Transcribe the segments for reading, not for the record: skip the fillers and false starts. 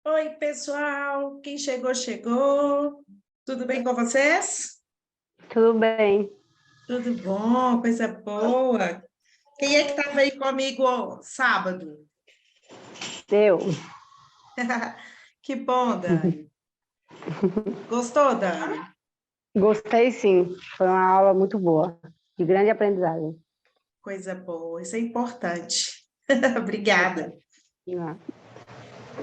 Oi, pessoal! Quem chegou, chegou. Tudo bem com vocês? Tudo bem. Tudo bom, coisa boa. Quem é que estava aí comigo sábado? Eu Que bom, Dani. Gostou, Dani? gostei, sim. Foi uma aula muito boa, de grande aprendizagem. Coisa boa, isso é importante. Obrigada.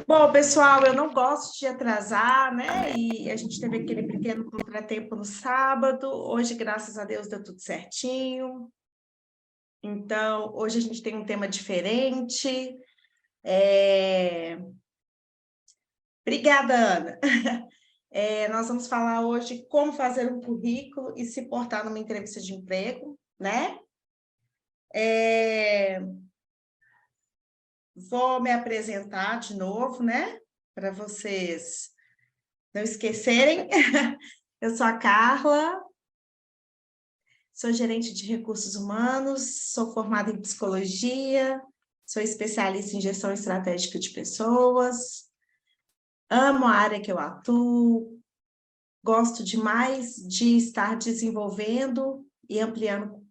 Bom, pessoal, eu não gosto de atrasar, né? E a gente teve aquele pequeno contratempo no sábado. Hoje, graças a Deus, deu tudo certinho. Então, hoje a gente tem um tema diferente. Obrigada, Ana. Nós vamos falar hoje como fazer um currículo e se portar numa entrevista de emprego, né? Vou me apresentar de novo, né? Para vocês não esquecerem. Eu sou a Carla, sou gerente de recursos humanos, sou formada em psicologia, sou especialista em gestão estratégica de pessoas, amo a área que eu atuo, gosto demais de estar desenvolvendo e ampliando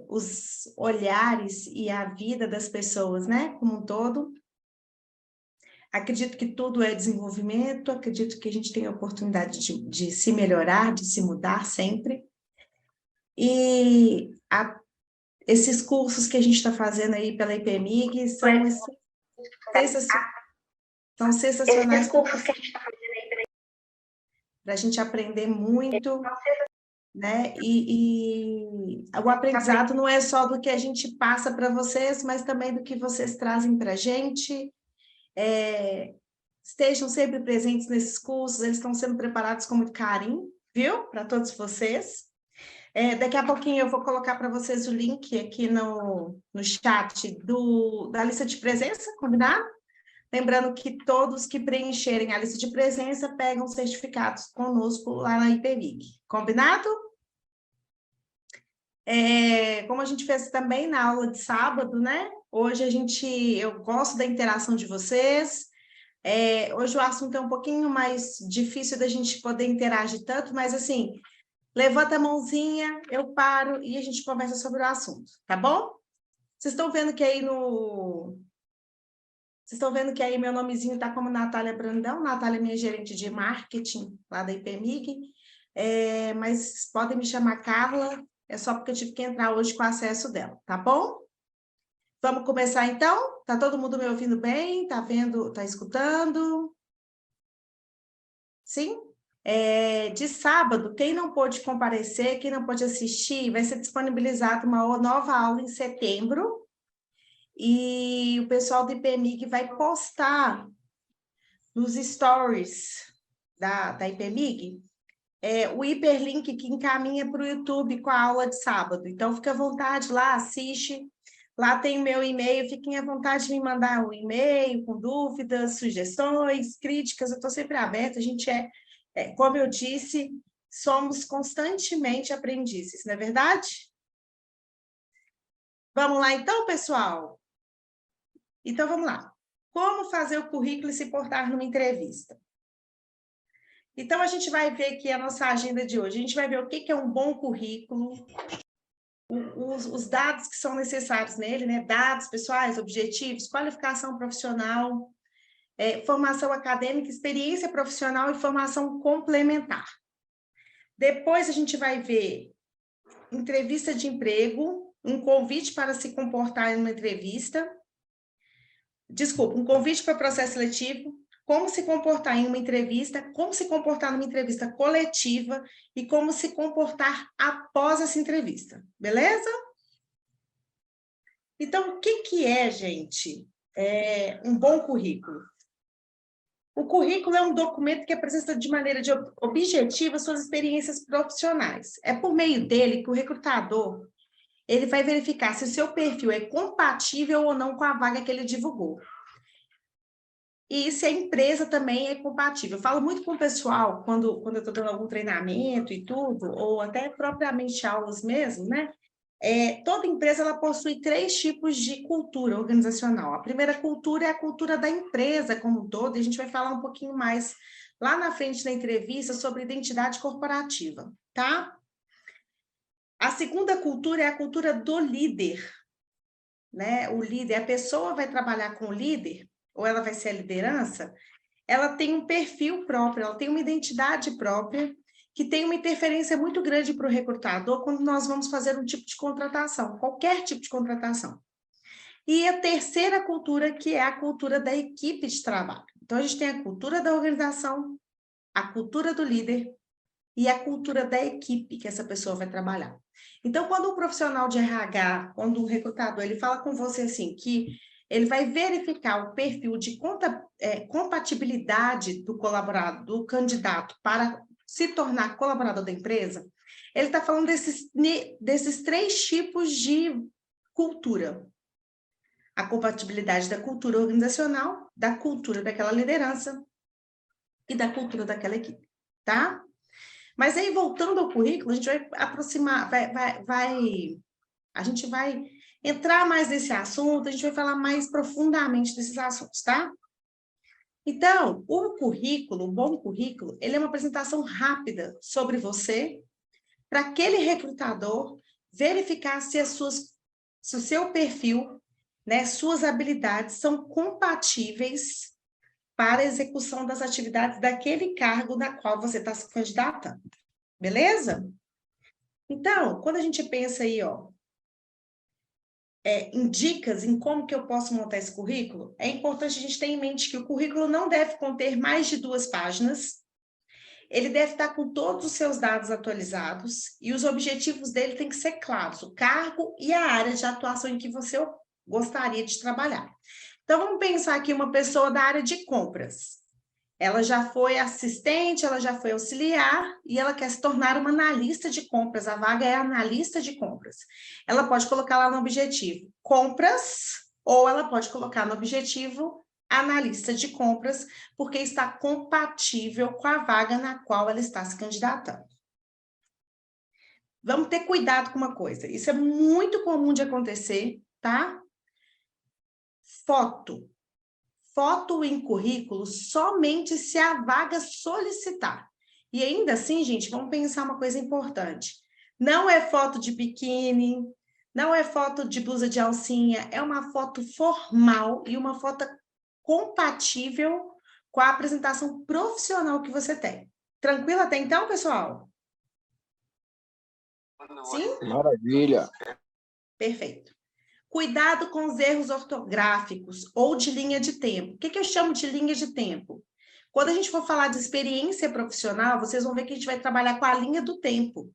os olhares e a vida das pessoas, né, como um todo. Acredito que tudo é desenvolvimento, acredito que a gente tem a oportunidade de se melhorar, de se mudar sempre. E esses cursos que a gente está fazendo aí pela IPMIG são sensacionais para a gente aprender muito, né? E o aprendizado não é só do que a gente passa para vocês, mas também do que vocês trazem para a gente. Estejam sempre presentes nesses cursos, eles estão sendo preparados com muito carinho, viu? Para todos vocês. Daqui a pouquinho eu vou colocar para vocês o link aqui no chat da lista de presença, combinado? Lembrando que todos que preencherem a lista de presença pegam certificados conosco lá na IPVIG, combinado? Como a gente fez também na aula de sábado, né? Hoje eu gosto da interação de vocês. Hoje o assunto é um pouquinho mais difícil da gente poder interagir tanto, mas assim, levanta a mãozinha, eu paro e a gente conversa sobre o assunto, tá bom? Vocês estão vendo que aí meu nomezinho está como Natália Brandão. Natália é minha gerente de marketing lá da IPMIG, mas podem me chamar Carla, é só porque eu tive que entrar hoje com o acesso dela, tá bom? Vamos começar então? Tá todo mundo me ouvindo bem? Tá vendo? Tá escutando? Sim? De sábado, quem não pôde comparecer, quem não pôde assistir, vai ser disponibilizada uma nova aula em setembro, e o pessoal do IPMIG vai postar nos stories da IPMIG o hiperlink que encaminha para o YouTube com a aula de sábado. Então, fica à vontade lá, assiste. Lá tem o meu e-mail, fiquem à vontade de me mandar um e-mail com dúvidas, sugestões, críticas, eu estou sempre aberta. A gente como eu disse, somos constantemente aprendizes, não é verdade? Vamos lá então, pessoal? Então, vamos lá. Como fazer o currículo e se portar numa entrevista? Então, a gente vai ver aqui a nossa agenda de hoje. A gente vai ver o que é um bom currículo, os dados que são necessários nele, né? Dados pessoais, objetivos, qualificação profissional, formação acadêmica, experiência profissional e formação complementar. Depois, a gente vai ver entrevista de emprego, um convite para se comportar em uma entrevista. Desculpa, um convite para o processo seletivo, como se comportar em uma entrevista, como se comportar numa entrevista coletiva e como se comportar após essa entrevista, beleza? Então, o que é, gente, um bom currículo? O currículo é um documento que apresenta de maneira objetiva suas experiências profissionais. É por meio dele que o recrutador ele vai verificar se o seu perfil é compatível ou não com a vaga que ele divulgou. E se a empresa também é compatível. Eu falo muito com o pessoal, quando eu estou dando algum treinamento e tudo, ou até propriamente aulas mesmo, né? Toda empresa ela possui 3 tipos de cultura organizacional. A primeira cultura é a cultura da empresa como um todo, e a gente vai falar um pouquinho mais lá na frente da entrevista sobre identidade corporativa, tá? A segunda cultura é a cultura do líder, né? O líder, a pessoa vai trabalhar com o líder, ou ela vai ser a liderança, ela tem um perfil próprio, ela tem uma identidade própria, que tem uma interferência muito grande para o recrutador quando nós vamos fazer um tipo de contratação, qualquer tipo de contratação. E a terceira cultura, que é a cultura da equipe de trabalho. Então, a gente tem a cultura da organização, a cultura do líder e a cultura da equipe que essa pessoa vai trabalhar. Então, quando um profissional de RH, quando um recrutador, ele fala com você assim, que ele vai verificar o perfil de compatibilidade do colaborador, do candidato para se tornar colaborador da empresa, ele está falando desses 3 tipos de cultura. A compatibilidade da cultura organizacional, da cultura daquela liderança e da cultura daquela equipe, tá? Mas aí, voltando ao currículo, a gente vai aproximar, a gente vai entrar mais nesse assunto, a gente vai falar mais profundamente desses assuntos, tá? Então, o currículo, o bom currículo, ele é uma apresentação rápida sobre você, para aquele recrutador verificar se o seu perfil, né, suas habilidades são compatíveis para a execução das atividades daquele cargo na qual você está se candidatando. Beleza? Então, quando a gente pensa aí, ó, em dicas em como que eu posso montar esse currículo, é importante a gente ter em mente que o currículo não deve conter mais de 2 páginas, ele deve estar com todos os seus dados atualizados e os objetivos dele têm que ser claros, o cargo e a área de atuação em que você gostaria de trabalhar. Então, vamos pensar aqui uma pessoa da área de compras. Ela já foi assistente, ela já foi auxiliar e ela quer se tornar uma analista de compras. A vaga é analista de compras. Ela pode colocar lá no objetivo compras, ou ela pode colocar no objetivo analista de compras, porque está compatível com a vaga na qual ela está se candidatando. Vamos ter cuidado com uma coisa. Isso é muito comum de acontecer, tá? Foto em currículo somente se a vaga solicitar. E ainda assim, gente, vamos pensar uma coisa importante. Não é foto de biquíni, não é foto de blusa de alcinha, é uma foto formal e uma foto compatível com a apresentação profissional que você tem. Tranquilo até então, pessoal? Sim? Maravilha. Perfeito. Cuidado com os erros ortográficos ou de linha de tempo. O que eu chamo de linha de tempo? Quando a gente for falar de experiência profissional, vocês vão ver que a gente vai trabalhar com a linha do tempo.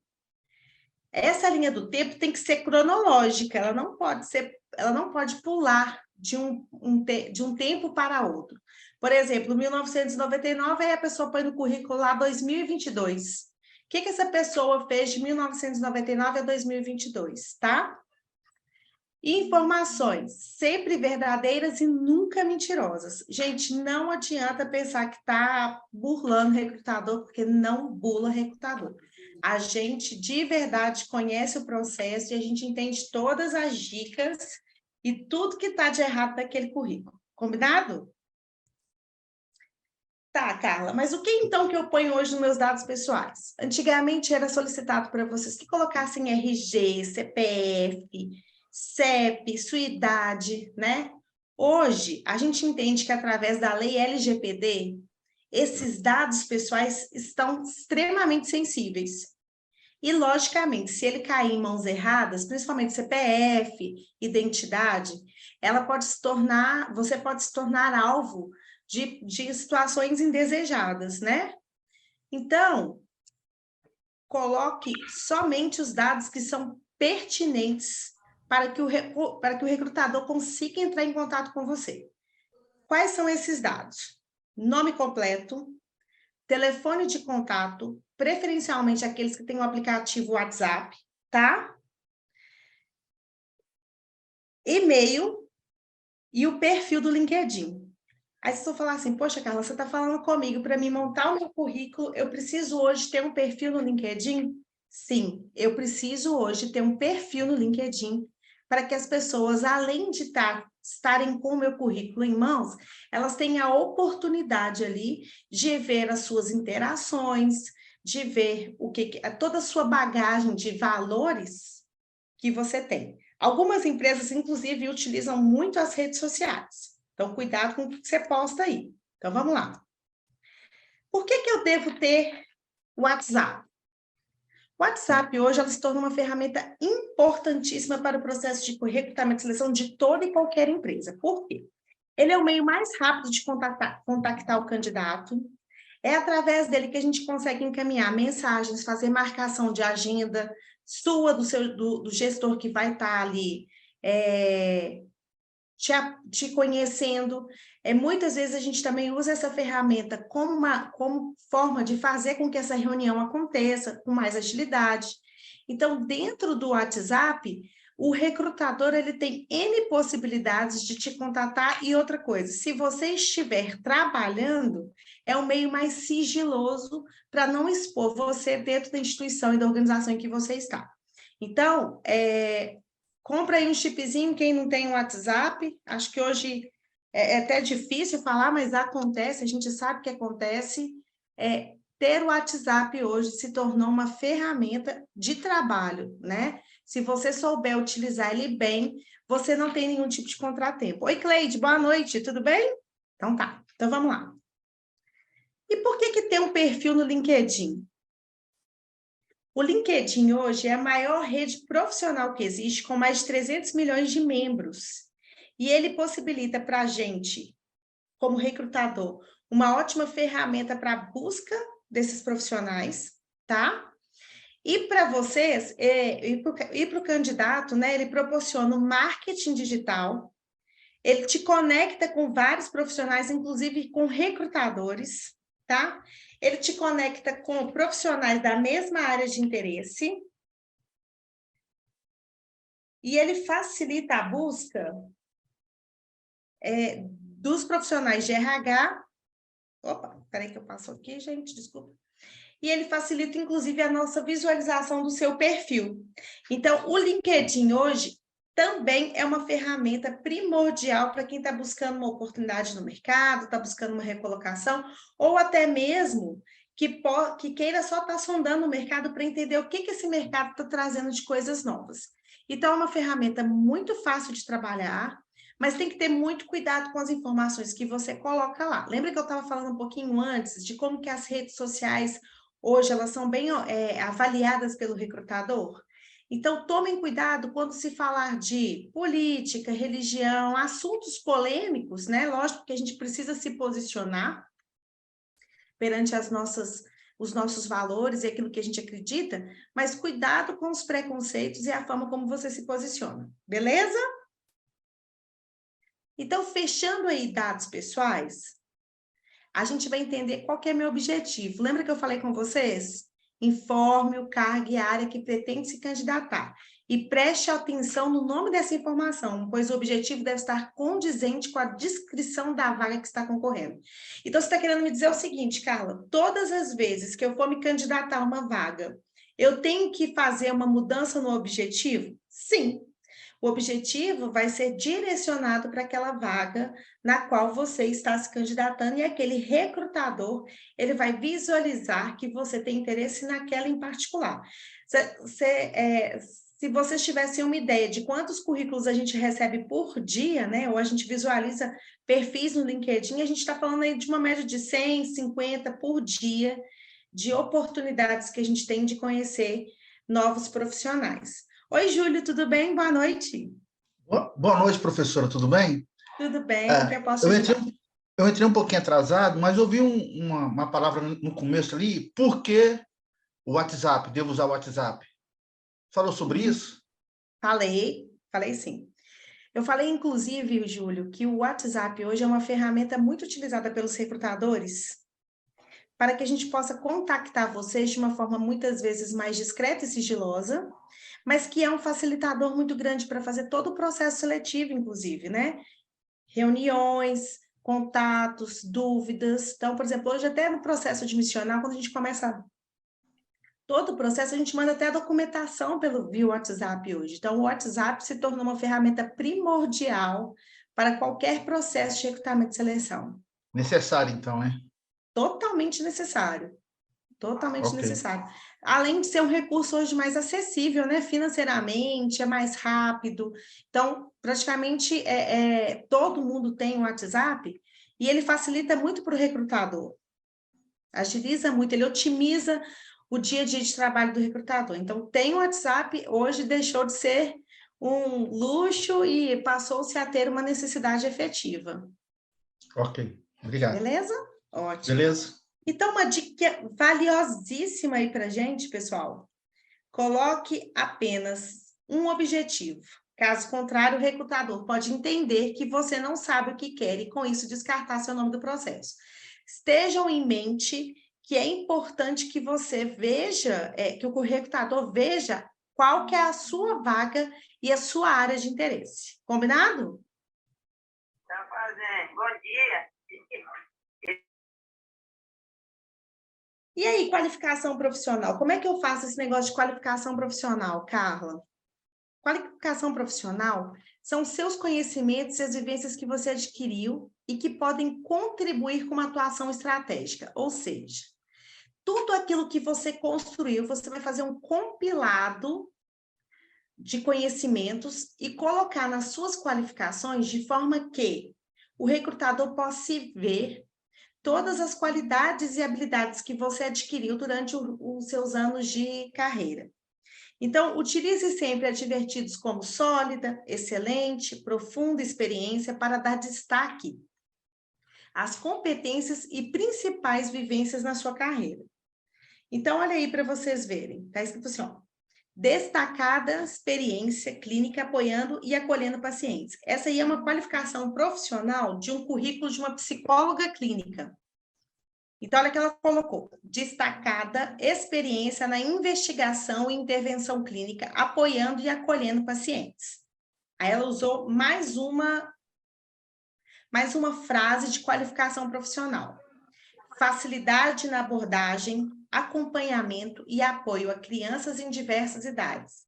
Essa linha do tempo tem que ser cronológica, ela não pode pular de um tempo para outro. Por exemplo, 1999, aí a pessoa põe no currículo lá 2022. O que essa pessoa fez de 1999 a 2022, tá? Informações sempre verdadeiras e nunca mentirosas. Gente, não adianta pensar que está burlando recrutador, porque não burla recrutador. A gente, de verdade, conhece o processo e a gente entende todas as dicas e tudo que está de errado naquele currículo. Combinado? Tá, Carla, mas o que então que eu ponho hoje nos meus dados pessoais? Antigamente era solicitado para vocês que colocassem RG, CPF, CEP, sua idade, né? Hoje, a gente entende que através da lei LGPD, esses dados pessoais estão extremamente sensíveis. E, logicamente, se ele cair em mãos erradas, principalmente CPF, identidade, você pode se tornar alvo de situações indesejadas, né? Então, coloque somente os dados que são pertinentes para que o recrutador consiga entrar em contato com você. Quais são esses dados? Nome completo, telefone de contato, preferencialmente aqueles que têm o aplicativo WhatsApp, tá? E-mail e o perfil do LinkedIn. Aí vocês vão falar assim, poxa, Carla, você está falando comigo, para mim montar o meu currículo, eu preciso hoje ter um perfil no LinkedIn? Sim, eu preciso hoje ter um perfil no LinkedIn para que as pessoas, além de estarem com o meu currículo em mãos, elas tenham a oportunidade ali de ver as suas interações, de ver toda a sua bagagem de valores que você tem. Algumas empresas, inclusive, utilizam muito as redes sociais. Então, cuidado com o que você posta aí. Então, vamos lá. Por que eu devo ter o WhatsApp? O WhatsApp hoje ela se tornou uma ferramenta importantíssima para o processo de recrutamento e seleção de toda e qualquer empresa. Por quê? Ele é o meio mais rápido de contactar o candidato. É através dele que a gente consegue encaminhar mensagens, fazer marcação de agenda sua, do gestor que vai estar ali te conhecendo. Muitas vezes a gente também usa essa ferramenta como forma de fazer com que essa reunião aconteça com mais agilidade. Então, dentro do WhatsApp, o recrutador ele tem N possibilidades de te contatar. E outra coisa, se você estiver trabalhando, é um meio mais sigiloso para não expor você dentro da instituição e da organização em que você está. Então, compra aí um chipzinho, quem não tem um WhatsApp. Acho que hoje é até difícil falar, mas acontece, a gente sabe que acontece. Ter o WhatsApp hoje se tornou uma ferramenta de trabalho, né? Se você souber utilizar ele bem, você não tem nenhum tipo de contratempo. Oi, Cleide, boa noite, tudo bem? Então tá, então vamos lá. E por que ter um perfil no LinkedIn? O LinkedIn hoje é a maior rede profissional que existe, com mais de 300 milhões de membros. E ele possibilita para a gente, como recrutador, uma ótima ferramenta para a busca desses profissionais, tá? E para vocês, e para o candidato, né, ele proporciona um marketing digital, ele te conecta com vários profissionais, inclusive com recrutadores, tá? Ele te conecta com profissionais da mesma área de interesse. E ele facilita a busca dos profissionais de RH. Opa, peraí que eu passo aqui, gente, desculpa. E ele facilita, inclusive, a nossa visualização do seu perfil. Então, o LinkedIn hoje também é uma ferramenta primordial para quem está buscando uma oportunidade no mercado, está buscando uma recolocação, ou até mesmo que queira só estar sondando o mercado para entender o que esse mercado está trazendo de coisas novas. Então, é uma ferramenta muito fácil de trabalhar, mas tem que ter muito cuidado com as informações que você coloca lá. Lembra que eu estava falando um pouquinho antes de como que as redes sociais hoje elas são bem avaliadas pelo recrutador? Então, tomem cuidado quando se falar de política, religião, assuntos polêmicos, né? Lógico que a gente precisa se posicionar perante os nossos valores e aquilo que a gente acredita, mas cuidado com os preconceitos e a forma como você se posiciona, beleza? Então, fechando aí dados pessoais, a gente vai entender qual que é meu objetivo. Lembra que eu falei com vocês? Informe o cargo e a área que pretende se candidatar. E preste atenção no nome dessa informação, pois o objetivo deve estar condizente com a descrição da vaga que está concorrendo. Então, você está querendo me dizer o seguinte, Carla, todas as vezes que eu for me candidatar a uma vaga, eu tenho que fazer uma mudança no objetivo? Sim. O objetivo vai ser direcionado para aquela vaga na qual você está se candidatando, e aquele recrutador, ele vai visualizar que você tem interesse naquela em particular. Se vocês tivessem uma ideia de quantos currículos a gente recebe por dia, né, ou a gente visualiza perfis no LinkedIn, a gente está falando aí de uma média de 100, 50 por dia, de oportunidades que a gente tem de conhecer novos profissionais. Oi, Júlio, tudo bem? Boa noite. Boa noite, professora, tudo bem? Tudo bem, que eu posso te Eu ajudar? entrei um pouquinho atrasado, mas ouvi uma palavra no começo ali. Por que o WhatsApp? Devo usar o WhatsApp? Falou sobre isso? Falei sim. Eu falei, inclusive, Júlio, que o WhatsApp hoje é uma ferramenta muito utilizada pelos recrutadores para que a gente possa contactar vocês de uma forma muitas vezes mais discreta e sigilosa, mas que é um facilitador muito grande para fazer todo o processo seletivo, inclusive, né? Reuniões, contatos, dúvidas. Então, por exemplo, hoje até no processo admissional, quando a gente começa todo o processo, a gente manda até a documentação via WhatsApp hoje. Então, o WhatsApp se tornou uma ferramenta primordial para qualquer processo de recrutamento e seleção. Necessário, então, né? Totalmente necessário. Totalmente Ok. necessário. Além de ser um recurso hoje mais acessível, né? Financeiramente, é mais rápido. Então, praticamente, todo mundo tem o WhatsApp e ele facilita muito para o recrutador. Agiliza muito, ele otimiza o dia a dia de trabalho do recrutador. Então, tem o WhatsApp, hoje deixou de ser um luxo e passou-se a ter uma necessidade efetiva. Ok, obrigado. Beleza? Ótimo. Beleza? Então, uma dica valiosíssima aí para a gente, pessoal. Coloque apenas um objetivo. Caso contrário, o recrutador pode entender que você não sabe o que quer e, com isso, descartar seu nome do processo. Estejam em mente que é importante que você veja, que o recrutador veja qual que é a sua vaga e a sua área de interesse. Combinado? Tá fazendo. Bom dia. E aí, qualificação profissional? Como é que eu faço esse negócio de qualificação profissional, Carla? Qualificação profissional são seus conhecimentos e as vivências que você adquiriu e que podem contribuir com uma atuação estratégica. Ou seja, tudo aquilo que você construiu, você vai fazer um compilado de conhecimentos e colocar nas suas qualificações de forma que o recrutador possa ver todas as qualidades e habilidades que você adquiriu durante os seus anos de carreira. Então, utilize sempre advertidos como sólida, excelente, profunda experiência para dar destaque às competências e principais vivências na sua carreira. Então, olha aí para vocês verem. Está escrito assim, ó, destacada experiência clínica apoiando e acolhendo pacientes. Essa aí é uma qualificação profissional de um currículo de uma psicóloga clínica. Então, olha que ela colocou, destacada experiência na investigação e intervenção clínica, apoiando e acolhendo pacientes. Aí ela usou mais uma frase de qualificação profissional. Facilidade na abordagem, acompanhamento e apoio a crianças em diversas idades,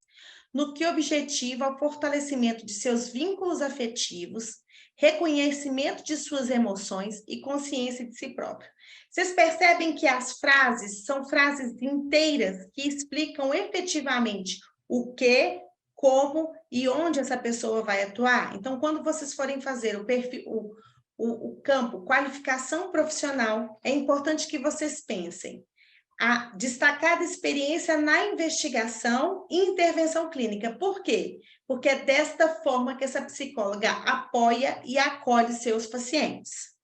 no que objetiva o fortalecimento de seus vínculos afetivos, reconhecimento de suas emoções e consciência de si próprio. Vocês percebem que as frases são frases inteiras que explicam efetivamente o que, como e onde essa pessoa vai atuar? Então, quando vocês forem fazer o campo qualificação profissional, é importante que vocês pensem a destacada experiência na investigação e intervenção clínica. Por quê? Porque é desta forma que essa psicóloga apoia e acolhe seus pacientes.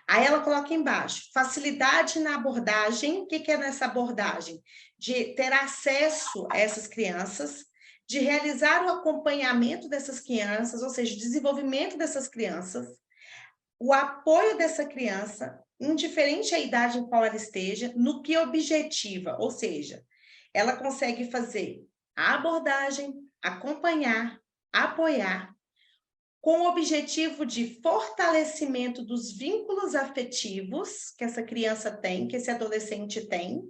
Aí ela coloca embaixo, facilidade na abordagem. O que é nessa abordagem? De ter acesso a essas crianças, de realizar o acompanhamento dessas crianças, ou seja, o desenvolvimento dessas crianças, o apoio dessa criança, indiferente à idade em qual ela esteja, no que objetiva, ou seja, ela consegue fazer a abordagem, acompanhar, apoiar, com o objetivo de fortalecimento dos vínculos afetivos que essa criança tem, que esse adolescente tem,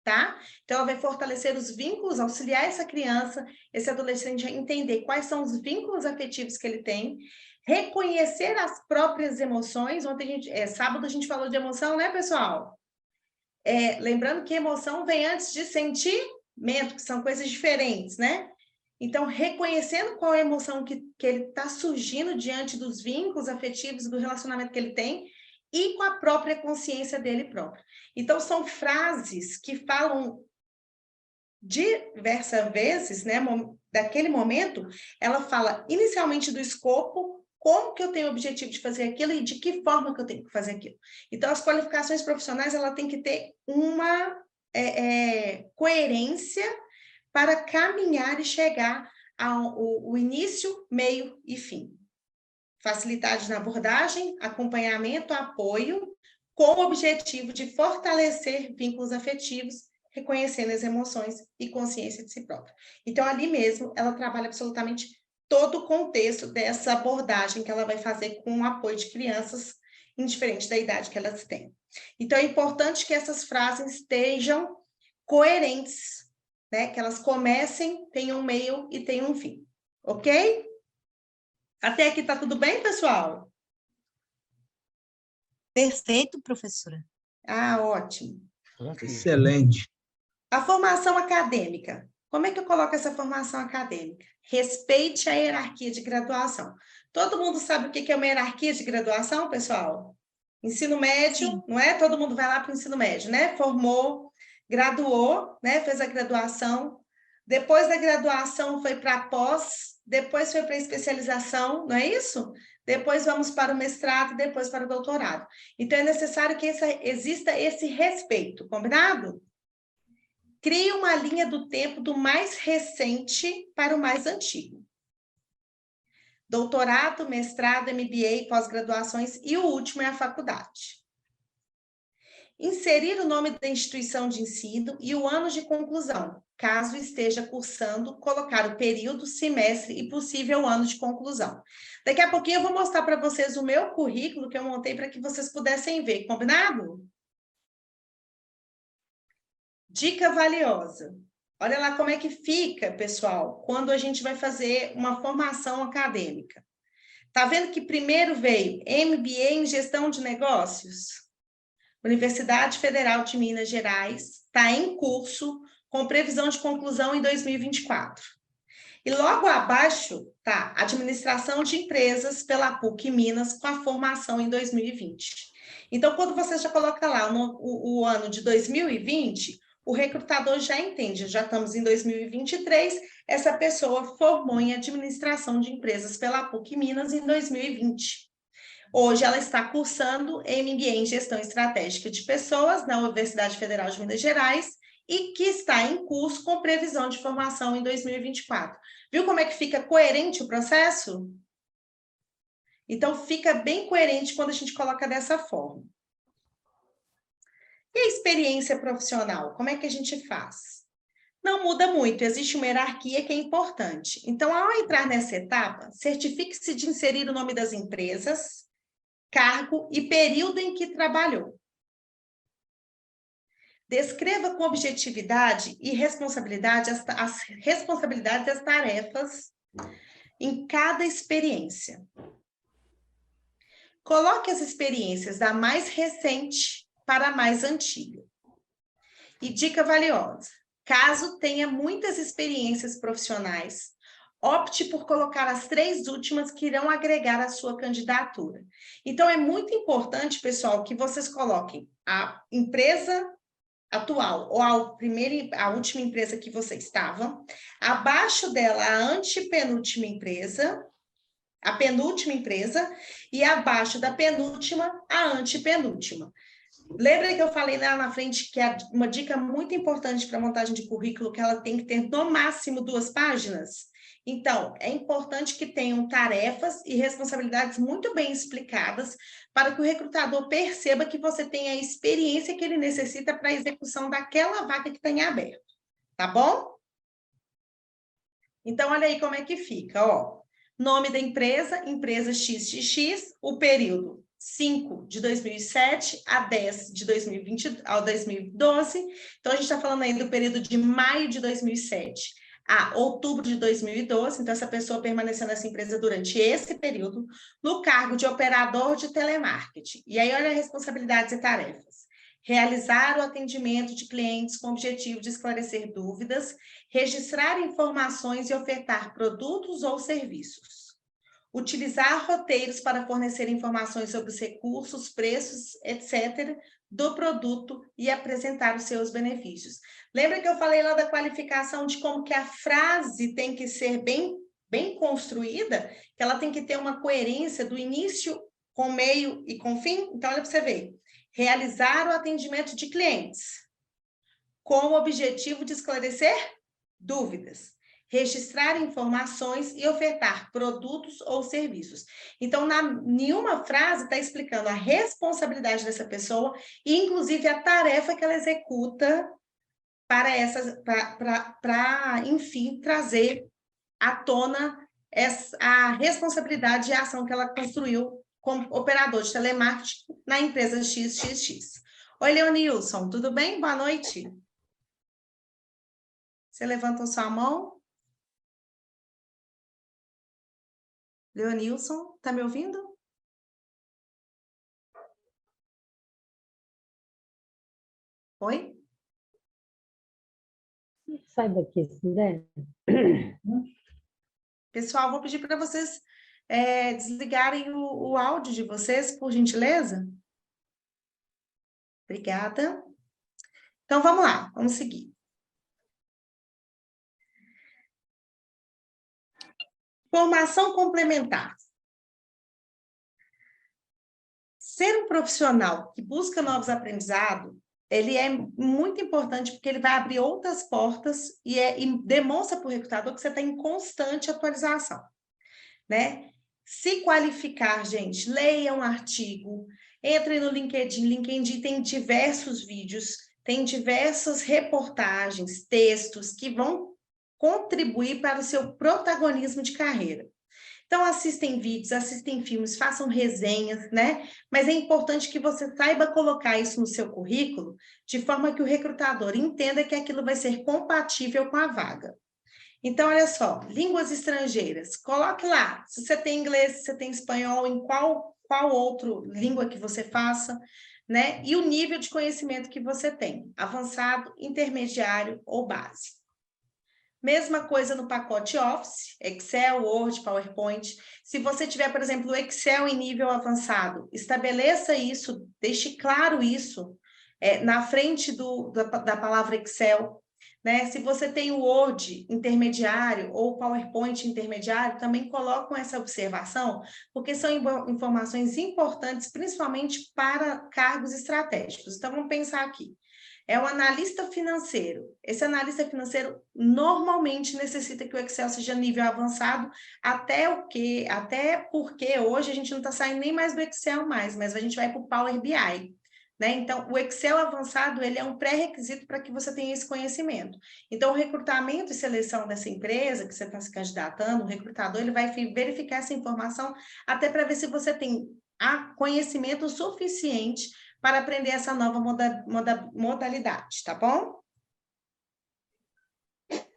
tá? Então, ela vai fortalecer os vínculos, auxiliar essa criança, esse adolescente a entender quais são os vínculos afetivos que ele tem, reconhecer as próprias emoções. Ontem, sábado, a gente falou de emoção, né, pessoal? Lembrando que emoção vem antes de sentimento, que são coisas diferentes, né? Então, reconhecendo qual é a emoção que ele está surgindo diante dos vínculos afetivos, do relacionamento que ele tem, e com a própria consciência dele próprio. Então, são frases que falam diversas vezes, né? Daquele momento, ela fala inicialmente do escopo, como que eu tenho o objetivo de fazer aquilo e de que forma que eu tenho que fazer aquilo. Então, as qualificações profissionais, ela tem que ter uma coerência para caminhar e chegar ao início, meio e fim. Facilidade na abordagem, acompanhamento, apoio, com o objetivo de fortalecer vínculos afetivos, reconhecendo as emoções e consciência de si própria. Então, ali mesmo, ela trabalha absolutamente todo o contexto dessa abordagem que ela vai fazer com o apoio de crianças, indiferente da idade que elas têm. Então, é importante que essas frases estejam coerentes, né? Que elas comecem, tenham um meio e tenham um fim. Ok? Até aqui tá tudo bem, pessoal? Perfeito, professora. Ah, ótimo. Excelente. A formação acadêmica. Como é que eu coloco essa formação acadêmica? Respeite a hierarquia de graduação. Todo mundo sabe o que é uma hierarquia de graduação, pessoal? Ensino médio, Sim. não é? Todo mundo vai lá para o ensino médio, né? Formou, graduou, né? Fez a graduação. Depois da graduação foi para a pós, depois foi para a especialização, não é isso? Depois vamos para o mestrado, depois para o doutorado. Então, é necessário que exista esse respeito, combinado? Crie uma linha do tempo do mais recente para o mais antigo. Doutorado, mestrado, MBA, pós-graduações e o último é a faculdade. Inserir o nome da instituição de ensino e o ano de conclusão, caso esteja cursando, colocar o período, semestre e possível ano de conclusão. Daqui a pouquinho eu vou mostrar para vocês o meu currículo que eu montei para que vocês pudessem ver, combinado? Dica valiosa. Olha lá como é que fica, pessoal, quando a gente vai fazer uma formação acadêmica. Tá vendo que primeiro veio MBA em Gestão de Negócios? Universidade Federal de Minas Gerais, está em curso, com previsão de conclusão em 2024. E logo abaixo tá Administração de Empresas pela PUC Minas, com a formação em 2020. Então, quando você já coloca lá o ano de 2020, o recrutador já entende, já estamos em 2023, essa pessoa formou em Administração de Empresas pela PUC Minas em 2020. Hoje ela está cursando MBA em Gestão Estratégica de Pessoas na Universidade Federal de Minas Gerais e que está em curso com previsão de formação em 2024. Viu como é que fica coerente o processo? Então, fica bem coerente quando a gente coloca dessa forma. E a experiência profissional? Como é que a gente faz? Não muda muito, existe uma hierarquia que é importante. Então, ao entrar nessa etapa, certifique-se de inserir o nome das empresas, cargo e período em que trabalhou. Descreva com objetividade e responsabilidade as responsabilidades e as tarefas em cada experiência. Coloque as experiências da mais recente para a mais antiga. E dica valiosa: caso tenha muitas experiências profissionais, opte por colocar as 3 últimas que irão agregar à sua candidatura. Então, é muito importante, pessoal, que vocês coloquem a empresa atual ou a última empresa que você estava, abaixo dela a antepenúltima empresa, a penúltima empresa, e abaixo da penúltima, a antepenúltima. Lembra que eu falei lá na frente que é uma dica muito importante para a montagem de currículo, que ela tem que ter no máximo 2 páginas? Então, é importante que tenham tarefas e responsabilidades muito bem explicadas para que o recrutador perceba que você tem a experiência que ele necessita para a execução daquela vaga que está em aberto. Tá bom? Então, olha aí como é que fica, ó. Nome da empresa, empresa XXX, o período 5 de 2007 a 10 de 2020 ao 2012. Então, a gente está falando aí do período de maio de 2007 a outubro de 2012. Então, essa pessoa permaneceu nessa empresa durante esse período, no cargo de operador de telemarketing. E aí, olha as responsabilidades e tarefas. Realizar o atendimento de clientes com o objetivo de esclarecer dúvidas, registrar informações e ofertar produtos ou serviços. Utilizar roteiros para fornecer informações sobre os recursos, preços, etc., do produto e apresentar os seus benefícios. Lembra que eu falei lá da qualificação de como que a frase tem que ser bem construída? Que ela tem que ter uma coerência do início, com meio e com fim? Então, olha para você ver. Realizar o atendimento de clientes com o objetivo de esclarecer dúvidas, registrar informações e ofertar produtos ou serviços. Então, nenhuma frase está explicando a responsabilidade dessa pessoa e, inclusive, a tarefa que ela executa para, enfim, trazer à tona a responsabilidade e a ação que ela construiu como operador de telemarketing na empresa XXX. Oi, Leonilson, tudo bem? Boa noite. Você levantou sua mão? Leonilson, tá me ouvindo? Oi? Sai daqui, né? Pessoal, vou pedir para vocês desligarem o áudio de vocês, por gentileza. Obrigada. Então, vamos lá, vamos seguir. Formação complementar. Ser um profissional que busca novos aprendizados, ele é muito importante porque ele vai abrir outras portas e demonstra para o recrutador que você está em constante atualização, né? Se qualificar, gente, leia um artigo, entre no LinkedIn. LinkedIn tem diversos vídeos, tem diversas reportagens, textos que vão contribuir para o seu protagonismo de carreira. Então, assistem vídeos, assistem filmes, façam resenhas, né? Mas é importante que você saiba colocar isso no seu currículo, de forma que o recrutador entenda que aquilo vai ser compatível com a vaga. Então, olha só, línguas estrangeiras, coloque lá, se você tem inglês, se você tem espanhol, em qual outra língua que você faça, né? E o nível de conhecimento que você tem, avançado, intermediário ou base. Mesma coisa no pacote Office, Excel, Word, PowerPoint. Se você tiver, por exemplo, o Excel em nível avançado, estabeleça isso, deixe claro isso na frente da palavra Excel. Né? Se você tem o Word intermediário ou o PowerPoint intermediário, também colocam essa observação, porque são informações importantes, principalmente para cargos estratégicos. Então, vamos pensar aqui. É um analista financeiro. Esse analista financeiro normalmente necessita que o Excel seja nível avançado, até porque hoje a gente não está saindo nem mais do Excel mais, mas a gente vai para o Power BI. Né? Então, o Excel avançado, ele é um pré-requisito para que você tenha esse conhecimento. Então, o recrutamento e seleção dessa empresa que você está se candidatando, o recrutador, ele vai verificar essa informação até para ver se você tem conhecimento suficiente para aprender essa nova modalidade, tá bom?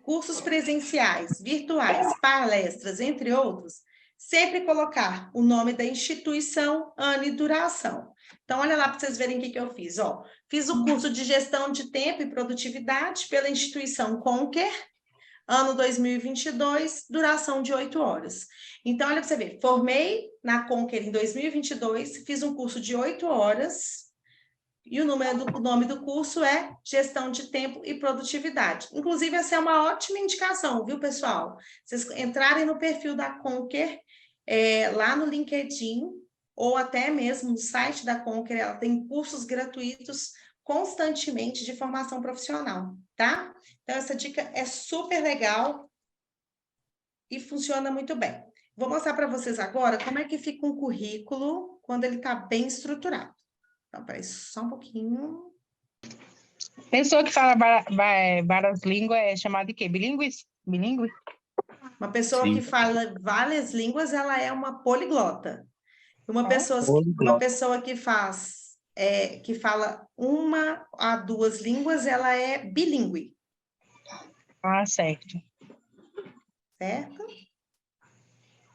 Cursos presenciais, virtuais, palestras, entre outros, sempre colocar o nome da instituição, ano e duração. Então, olha lá para vocês verem o que eu fiz. Ó, fiz o curso de gestão de tempo e produtividade pela instituição Conquer, ano 2022, duração de 8 horas. Então, olha para você ver, formei na Conquer em 2022, fiz um curso de 8 horas, e o nome do curso é Gestão de Tempo e Produtividade. Inclusive, essa é uma ótima indicação, viu, pessoal? Vocês entrarem no perfil da Conquer, lá no LinkedIn, ou até mesmo no site da Conquer, ela tem cursos gratuitos constantemente de formação profissional, tá? Então, essa dica é super legal e funciona muito bem. Vou mostrar para vocês agora como é que fica um currículo quando ele está bem estruturado. Então, peraí, só um pouquinho. Pessoa que fala várias línguas é chamada de quê? Bilíngue? Uma pessoa que fala várias línguas, ela é uma poliglota. Uma pessoa que fala 1 a 2 línguas, ela é bilíngue. Ah, certo. Certo?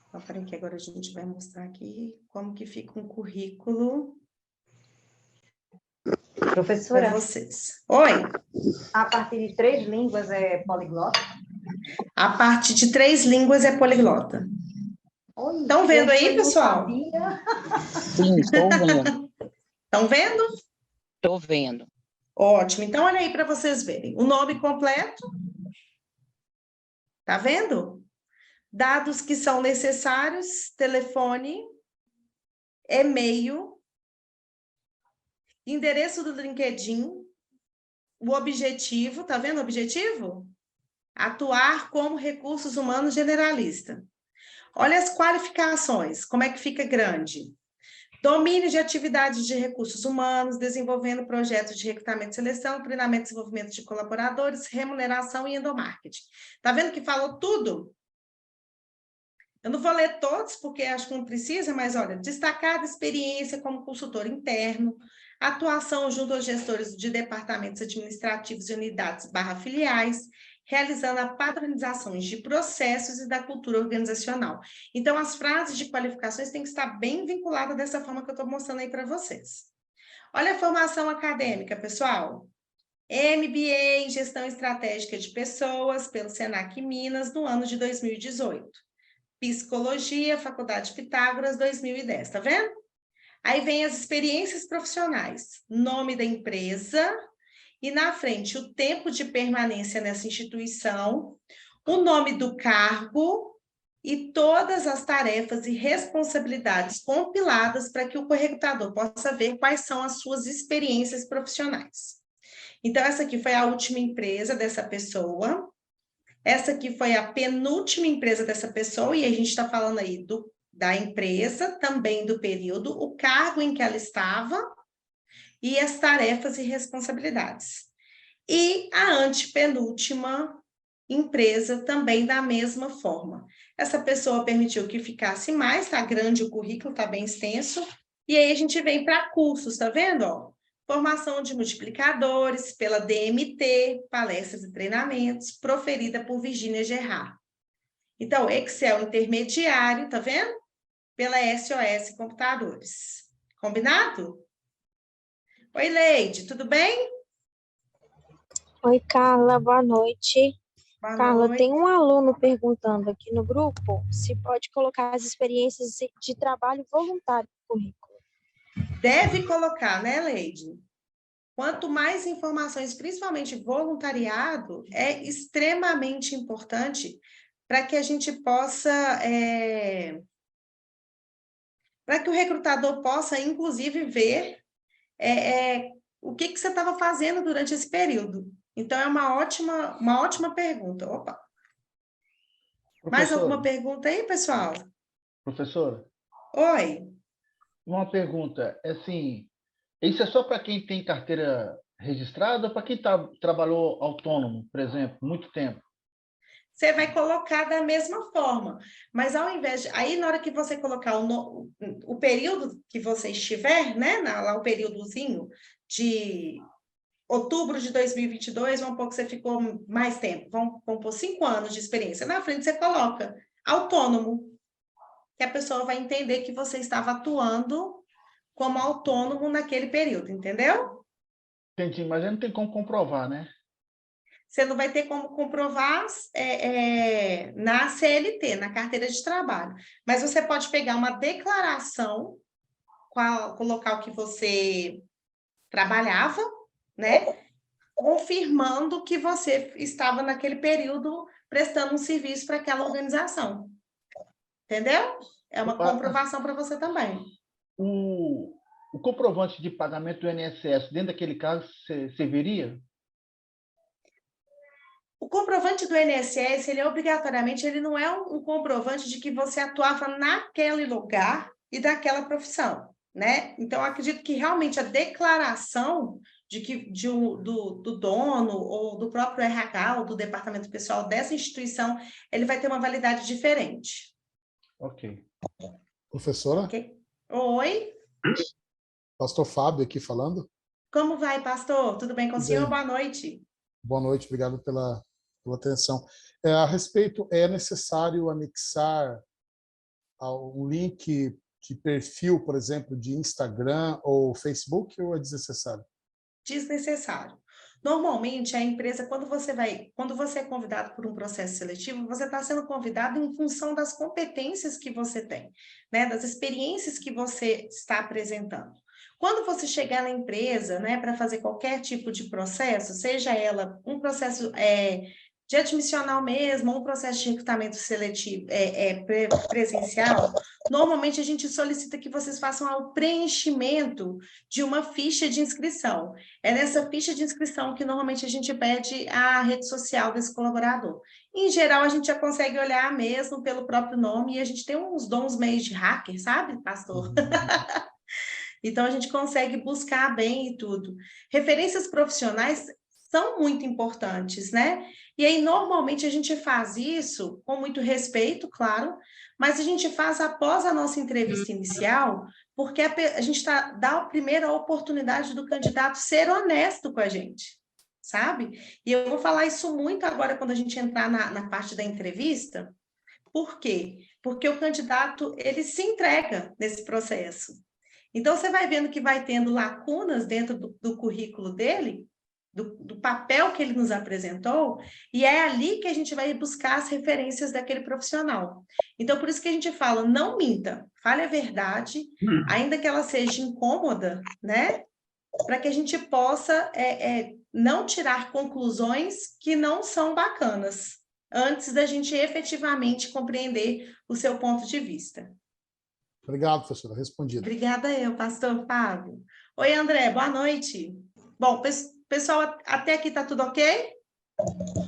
Então, peraí que agora a gente vai mostrar aqui como que fica um currículo. Professora, para vocês. Oi. a partir de 3 línguas é poliglota? A partir de 3 línguas é poliglota. Estão vendo aí, pessoal? Sim, estou vendo. Estão vendo? Estou vendo. Ótimo. Então, olha aí para vocês verem. O nome completo. Tá vendo? Dados que são necessários, telefone, e-mail, endereço do LinkedIn, o objetivo, tá vendo o objetivo? Atuar como recursos humanos generalista. Olha as qualificações, como é que fica grande. Domínio de atividades de recursos humanos, desenvolvendo projetos de recrutamento e seleção, treinamento e desenvolvimento de colaboradores, remuneração e endomarketing. Tá vendo que falou tudo? Eu não vou ler todos, porque acho que não precisa, mas olha, destacada experiência como consultor interno, atuação junto aos gestores de departamentos administrativos e unidades /filiais, realizando a padronização de processos e da cultura organizacional. Então, as frases de qualificações têm que estar bem vinculadas dessa forma que eu estou mostrando aí para vocês. Olha a formação acadêmica, pessoal. MBA em Gestão Estratégica de Pessoas, pelo Senac Minas, no ano de 2018. Psicologia, Faculdade Pitágoras, 2010, tá vendo? Aí vem as experiências profissionais, nome da empresa, e na frente o tempo de permanência nessa instituição, o nome do cargo e todas as tarefas e responsabilidades compiladas para que o recrutador possa ver quais são as suas experiências profissionais. Então, essa aqui foi a última empresa dessa pessoa, essa aqui foi a penúltima empresa dessa pessoa, e a gente está falando aí da empresa, também do período, o cargo em que ela estava e as tarefas e responsabilidades. E a antepenúltima empresa também da mesma forma. Essa pessoa permitiu que ficasse mais, tá grande o currículo, tá bem extenso, e aí a gente vem para cursos, tá vendo, ó? Formação de multiplicadores pela DMT, palestras e treinamentos, proferida por Virginia Gerard. Então, Excel intermediário, tá vendo? Pela SOS Computadores. Combinado? Oi, Leide, tudo bem? Oi, Carla, boa noite. Boa Carla, noite. tem um aluno perguntando aqui no grupo se pode colocar as experiências de trabalho voluntário no currículo. Deve colocar, né, Leide? Quanto mais informações, principalmente voluntariado, é extremamente importante para que a gente possa... para que o recrutador possa, inclusive, ver o que você estava fazendo durante esse período. Então, é uma ótima pergunta. Opa! Mais alguma pergunta aí, pessoal? Professora, Oi. uma pergunta. Assim, isso é só para quem tem carteira registrada ou para quem trabalhou autônomo, por exemplo, muito tempo? Você vai colocar da mesma forma, mas ao invés de... Aí, na hora que você colocar o período que você estiver, né, lá o períodozinho de outubro de 2022, vamos supor que você ficou mais tempo, vamos pôr 5 anos de experiência. Na frente você coloca autônomo, que a pessoa vai entender que você estava atuando como autônomo naquele período, entendeu? Entendi, mas aí não tem como comprovar, né? Você não vai ter como comprovar na CLT, na carteira de trabalho. Mas você pode pegar uma declaração com o local que você trabalhava, né? Confirmando que você estava naquele período prestando um serviço para aquela organização. Entendeu? É uma comprovação para você também. O comprovante de pagamento do INSS, dentro daquele caso, serviria? O comprovante do INSS, ele obrigatoriamente, ele não é um comprovante de que você atuava naquele lugar e daquela profissão, né? Então, eu acredito que realmente a declaração do dono ou do próprio RH ou do departamento pessoal dessa instituição, ele vai ter uma validade diferente. Ok. Professora? Okay. Oi? Pastor Fábio aqui falando. Como vai, pastor? Tudo bem com o senhor? Boa noite. Boa noite, obrigado pela atenção. A respeito, é necessário anexar um link de perfil, por exemplo, de Instagram ou Facebook, ou é desnecessário? Desnecessário. Normalmente, a empresa, quando você é convidado por um processo seletivo, você está sendo convidado em função das competências que você tem, né? Das experiências que você está apresentando. Quando você chegar na empresa, né, para fazer qualquer tipo de processo, seja ela um processo de admissional mesmo, ou um processo de recrutamento seletivo presencial, normalmente a gente solicita que vocês façam o preenchimento de uma ficha de inscrição. É nessa ficha de inscrição que normalmente a gente pede a rede social desse colaborador. Em geral, a gente já consegue olhar mesmo pelo próprio nome, e a gente tem uns dons meio de hacker, sabe, pastor? Então, a gente consegue buscar bem e tudo. Referências profissionais são muito importantes, né? E aí, normalmente, a gente faz isso com muito respeito, claro, mas a gente faz após a nossa entrevista inicial, porque a gente dá a primeira oportunidade do candidato ser honesto com a gente. sabe? E eu vou falar isso muito agora quando a gente entrar na parte da entrevista. Por quê? Porque o candidato, ele se entrega nesse processo. Então, você vai vendo que vai tendo lacunas dentro do currículo dele, do papel que ele nos apresentou, e é ali que a gente vai buscar as referências daquele profissional. Então, por isso que a gente fala, não minta, fale a verdade, ainda que ela seja incômoda, né? Para que a gente possa não tirar conclusões que não são bacanas, antes da gente efetivamente compreender o seu ponto de vista. Obrigado, professora. Respondido. Obrigada eu, pastor Fábio. Oi, André, boa noite. Bom, pessoal, até aqui tá tudo ok?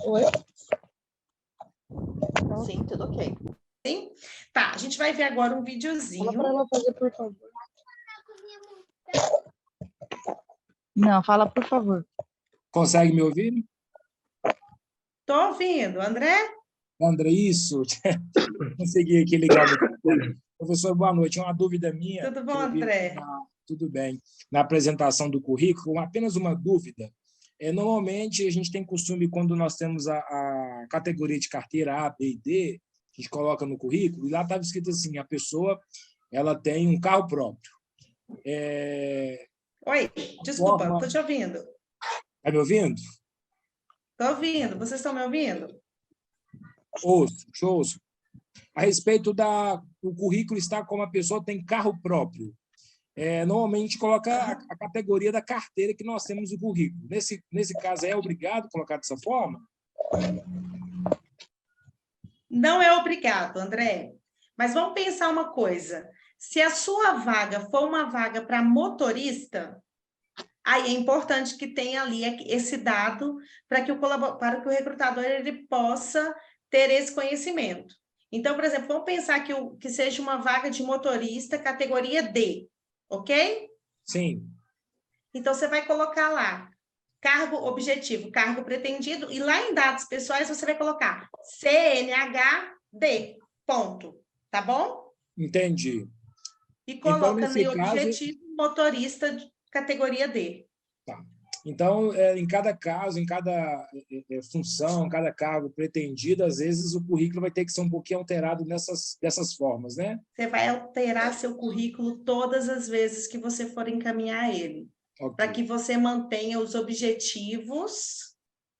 Oi. Sim, tudo ok. Sim? Tá, a gente vai ver agora um videozinho. Fala para ela fazer, por favor. Não, fala por favor. Consegue me ouvir? Tô ouvindo, André? André, isso. Consegui aqui ligar o microfone. Professor, boa noite. Uma dúvida minha. Tudo bom, que eu vi André? tudo bem. Na apresentação do currículo, apenas uma dúvida. Normalmente, a gente tem costume, quando nós temos a categoria de carteira A, B e D, a gente coloca no currículo, e lá estava escrito assim, a pessoa ela tem um carro próprio. Oi, desculpa, estou te ouvindo. Está me ouvindo? Estou ouvindo, vocês estão me ouvindo? Ouço. A respeito o currículo está como a pessoa tem carro próprio. Normalmente a gente coloca a categoria da carteira que nós temos no currículo. Nesse caso, é obrigado a colocar dessa forma? Não é obrigado, André. Mas vamos pensar uma coisa. Se a sua vaga for uma vaga para motorista, aí é importante que tenha ali esse dado para que o recrutador ele possa ter esse conhecimento. Então, por exemplo, vamos pensar que seja uma vaga de motorista categoria D, ok? Sim. Então, você vai colocar lá cargo objetivo, cargo pretendido, e lá em dados pessoais você vai colocar CNHD, ponto. Tá bom? Entendi. E coloca então, no objetivo motorista de categoria D. Tá. Então, em cada caso, em cada função, cada cargo pretendido, às vezes o currículo vai ter que ser um pouquinho alterado dessas formas, né? Você vai alterar seu currículo todas as vezes que você for encaminhar ele. Okay. Para que você mantenha os objetivos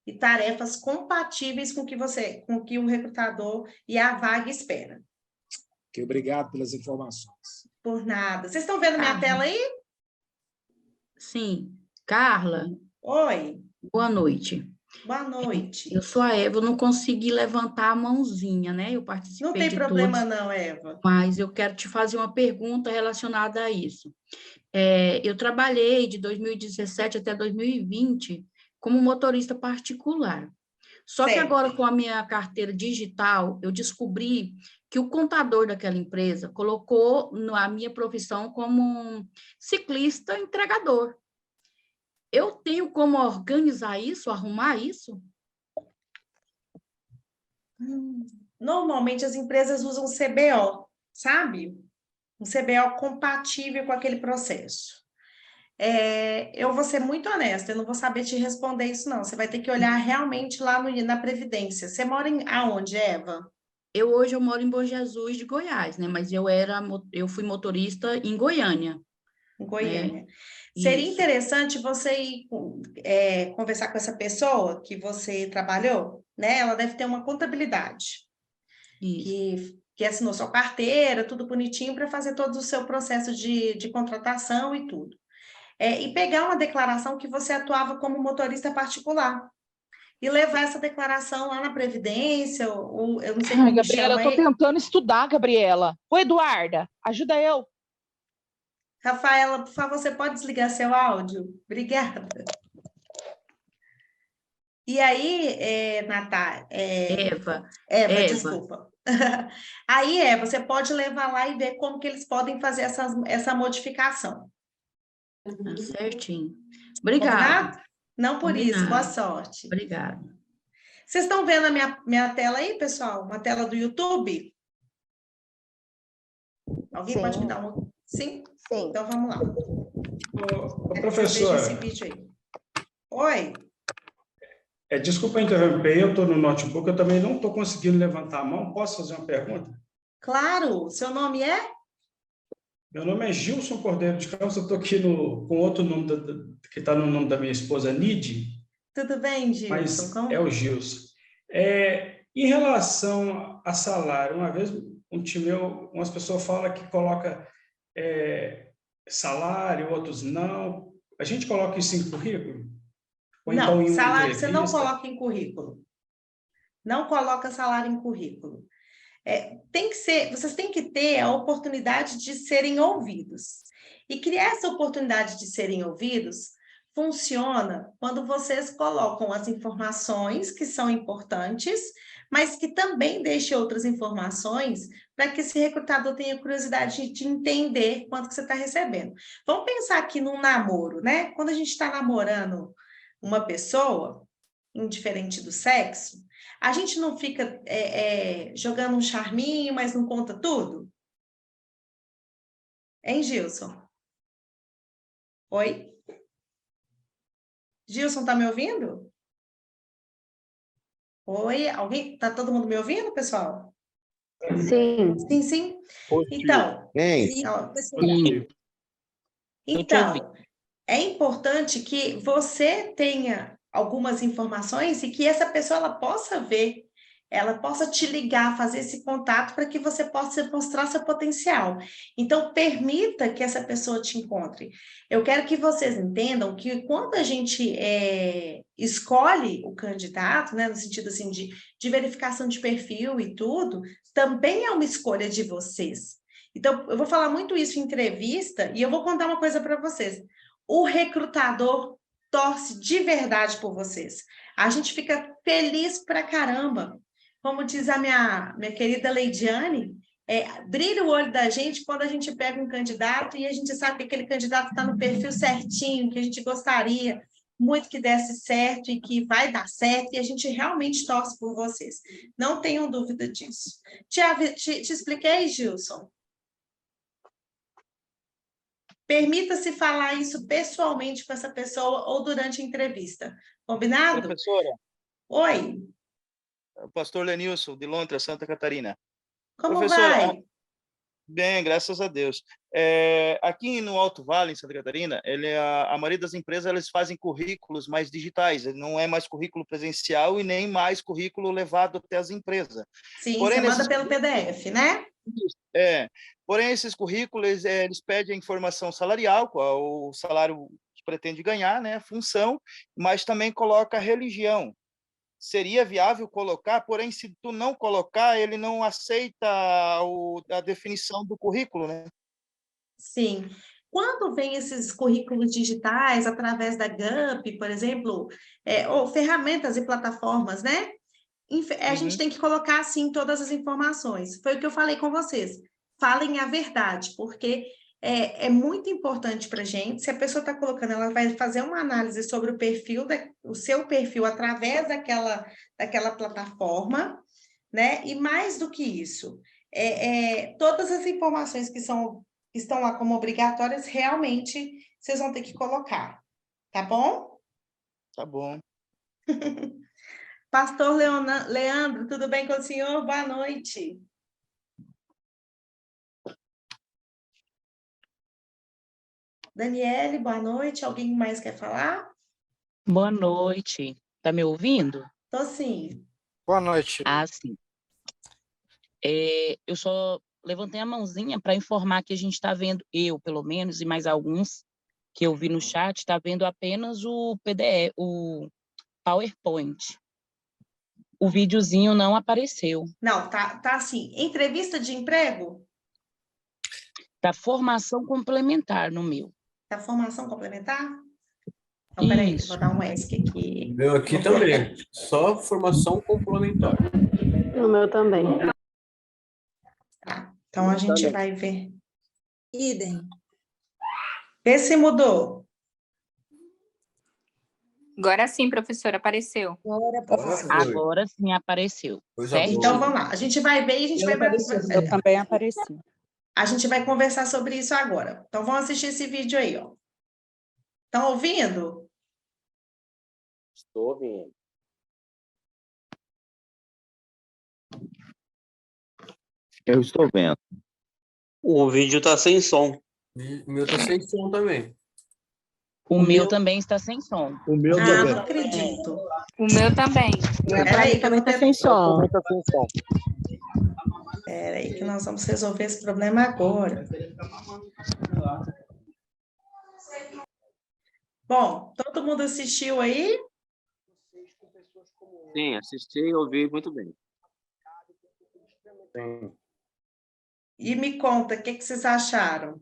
e tarefas compatíveis com o que o recrutador e a vaga espera. Okay, obrigado pelas informações. Por nada. Vocês estão vendo minha tela aí? Sim. Carla. Oi. Boa noite. Boa noite. Eu sou a Eva, eu não consegui levantar a mãozinha, né? Eu participei Não tem de problema todos, não, Eva. Mas eu quero te fazer uma pergunta relacionada a isso. Eu trabalhei de 2017 até 2020 como motorista particular. Só que agora, com a minha carteira digital, eu descobri que o contador daquela empresa colocou a minha profissão como um ciclista entregador. Eu tenho como organizar isso, arrumar isso? Normalmente as empresas usam CBO, sabe? Um CBO compatível com aquele processo. Eu vou ser muito honesta, eu não vou saber te responder isso, não. Você vai ter que olhar realmente lá na Previdência. Você mora aonde, Eva? Hoje eu moro em Bom Jesus de Goiás, né? Mas eu fui motorista em Goiânia. Em Goiânia. Né? Seria interessante você ir conversar com essa pessoa que você trabalhou, né? Ela deve ter uma contabilidade. Que assinou sua carteira, tudo bonitinho, para fazer todo o seu processo de contratação e tudo. E pegar uma declaração que você atuava como motorista particular. E levar essa declaração lá na Previdência, ou eu não sei como Gabriela, eu estou tentando estudar, Gabriela. Ô, Eduarda, ajuda eu. Rafaela, por favor, você pode desligar seu áudio? Obrigada. E aí, Natália... Eva, desculpa. Aí, você pode levar lá e ver como que eles podem fazer essa modificação. Certinho. Obrigada. Não por isso, boa sorte. Obrigada. Vocês estão vendo a minha tela aí, pessoal? Uma tela do YouTube? Alguém pode me dar um... Sim? Sim. Então, vamos lá. Ô, professora. Esse vídeo aí. Oi. Desculpa interromper, eu estou no notebook, eu também não estou conseguindo levantar a mão. Posso fazer uma pergunta? Claro, seu nome é? Meu nome é Gilson Cordeiro de Campos, eu estou aqui com outro nome que está no nome da minha esposa, Nide, Tudo bem, Gilson? mas Como... é o Gilson. Em relação a salário, uma vez um time meu, umas pessoas falam que coloca salário, outros não. A gente coloca isso em currículo? Ou Não, então em uma salário você não entrevista? coloca em currículo. Não coloca salário em currículo. Tem que ser, vocês têm que ter a oportunidade de serem ouvidos. E criar essa oportunidade de serem ouvidos funciona quando vocês colocam as informações que são importantes, mas que também deixem outras informações para que esse recrutador tenha curiosidade de entender quanto que você está recebendo. Vamos pensar aqui num namoro, né? Quando a gente está namorando uma pessoa, indiferente do sexo, a gente não fica jogando um charminho, mas não conta tudo? Hein, Gilson? Oi? Gilson, tá me ouvindo? Oi? Alguém? Tá todo mundo me ouvindo, pessoal? Sim. Sim, sim. Então, então, é importante que você tenha algumas informações e que essa pessoa ela possa ver, ela possa te ligar, fazer esse contato para que você possa mostrar seu potencial. Então, permita que essa pessoa te encontre. Eu quero que vocês entendam que quando a gente escolhe o candidato, né, no sentido assim de verificação de perfil e tudo, também é uma escolha de vocês. Então, eu vou falar muito isso em entrevista e eu vou contar uma coisa para vocês. O recrutador torce de verdade por vocês. A gente fica feliz pra caramba. Como diz a minha querida Leidiane, brilha o olho da gente quando a gente pega um candidato e a gente sabe que aquele candidato está no perfil certinho, que a gente gostaria muito que desse certo e que vai dar certo, e a gente realmente torce por vocês. Não tenham dúvida disso. Te expliquei, Gilson? Permita-se falar isso pessoalmente com essa pessoa ou durante a entrevista. Combinado? Professora. Oi. O pastor Lenilson, de Londres, Santa Catarina. Como Professora, vai? Bem, graças a Deus. Aqui no Alto Vale, em Santa Catarina, a maioria das empresas eles fazem currículos mais digitais, não é mais currículo presencial e nem mais currículo levado até as empresas. Sim, porém, você manda pelo PDF, né? Porém, esses currículos, eles pedem a informação salarial, qual o salário que pretende ganhar, né, a função, mas também coloca a religião. Seria viável colocar, porém, se tu não colocar, ele não aceita a definição do currículo, né? Sim. Quando vem esses currículos digitais, através da GUP, por exemplo, ou ferramentas e plataformas, né? A gente tem que colocar, assim, todas as informações. Foi o que eu falei com vocês. Falem a verdade, porque é muito importante para a gente. Se a pessoa está colocando, ela vai fazer uma análise sobre o perfil, o seu perfil através daquela plataforma, né? E mais do que isso, todas as informações que estão lá como obrigatórias, realmente vocês vão ter que colocar. Tá bom? Tá bom. Pastor Leandro, tudo bem com o senhor? Boa noite. Daniele, boa noite. Alguém mais quer falar? Boa noite. Tá me ouvindo? Tô sim. Boa noite. Ah, sim. Eu só levantei a mãozinha para informar que a gente está vendo, eu pelo menos, e mais alguns que eu vi no chat, está vendo apenas o PDF, o PowerPoint. O videozinho não apareceu. Não, tá assim. Entrevista de emprego? Tá formação complementar no meu. Tá formação complementar? Então, peraí, vou dar um ESC aqui. Meu aqui também, só formação complementar. No meu também. Tá, então a gente vai ver. Idem. Vê se mudou. Agora sim, professora, apareceu. Agora sim apareceu. Então, vamos lá. A gente vai ver e a gente vai... Eu também apareci. A gente vai conversar sobre isso agora. Então, vamos assistir esse vídeo aí, ó. Estão ouvindo? Estou ouvindo. Eu estou vendo. O vídeo está sem som. O meu está sem som também. O meu também está sem som. O meu Ah, também. não acredito. O meu também. Peraí, que eu vou Sem som. Peraí, que nós vamos resolver esse problema agora. Bom, todo mundo assistiu aí? Sim, assisti e ouvi muito bem. Sim. E me conta, o que vocês acharam?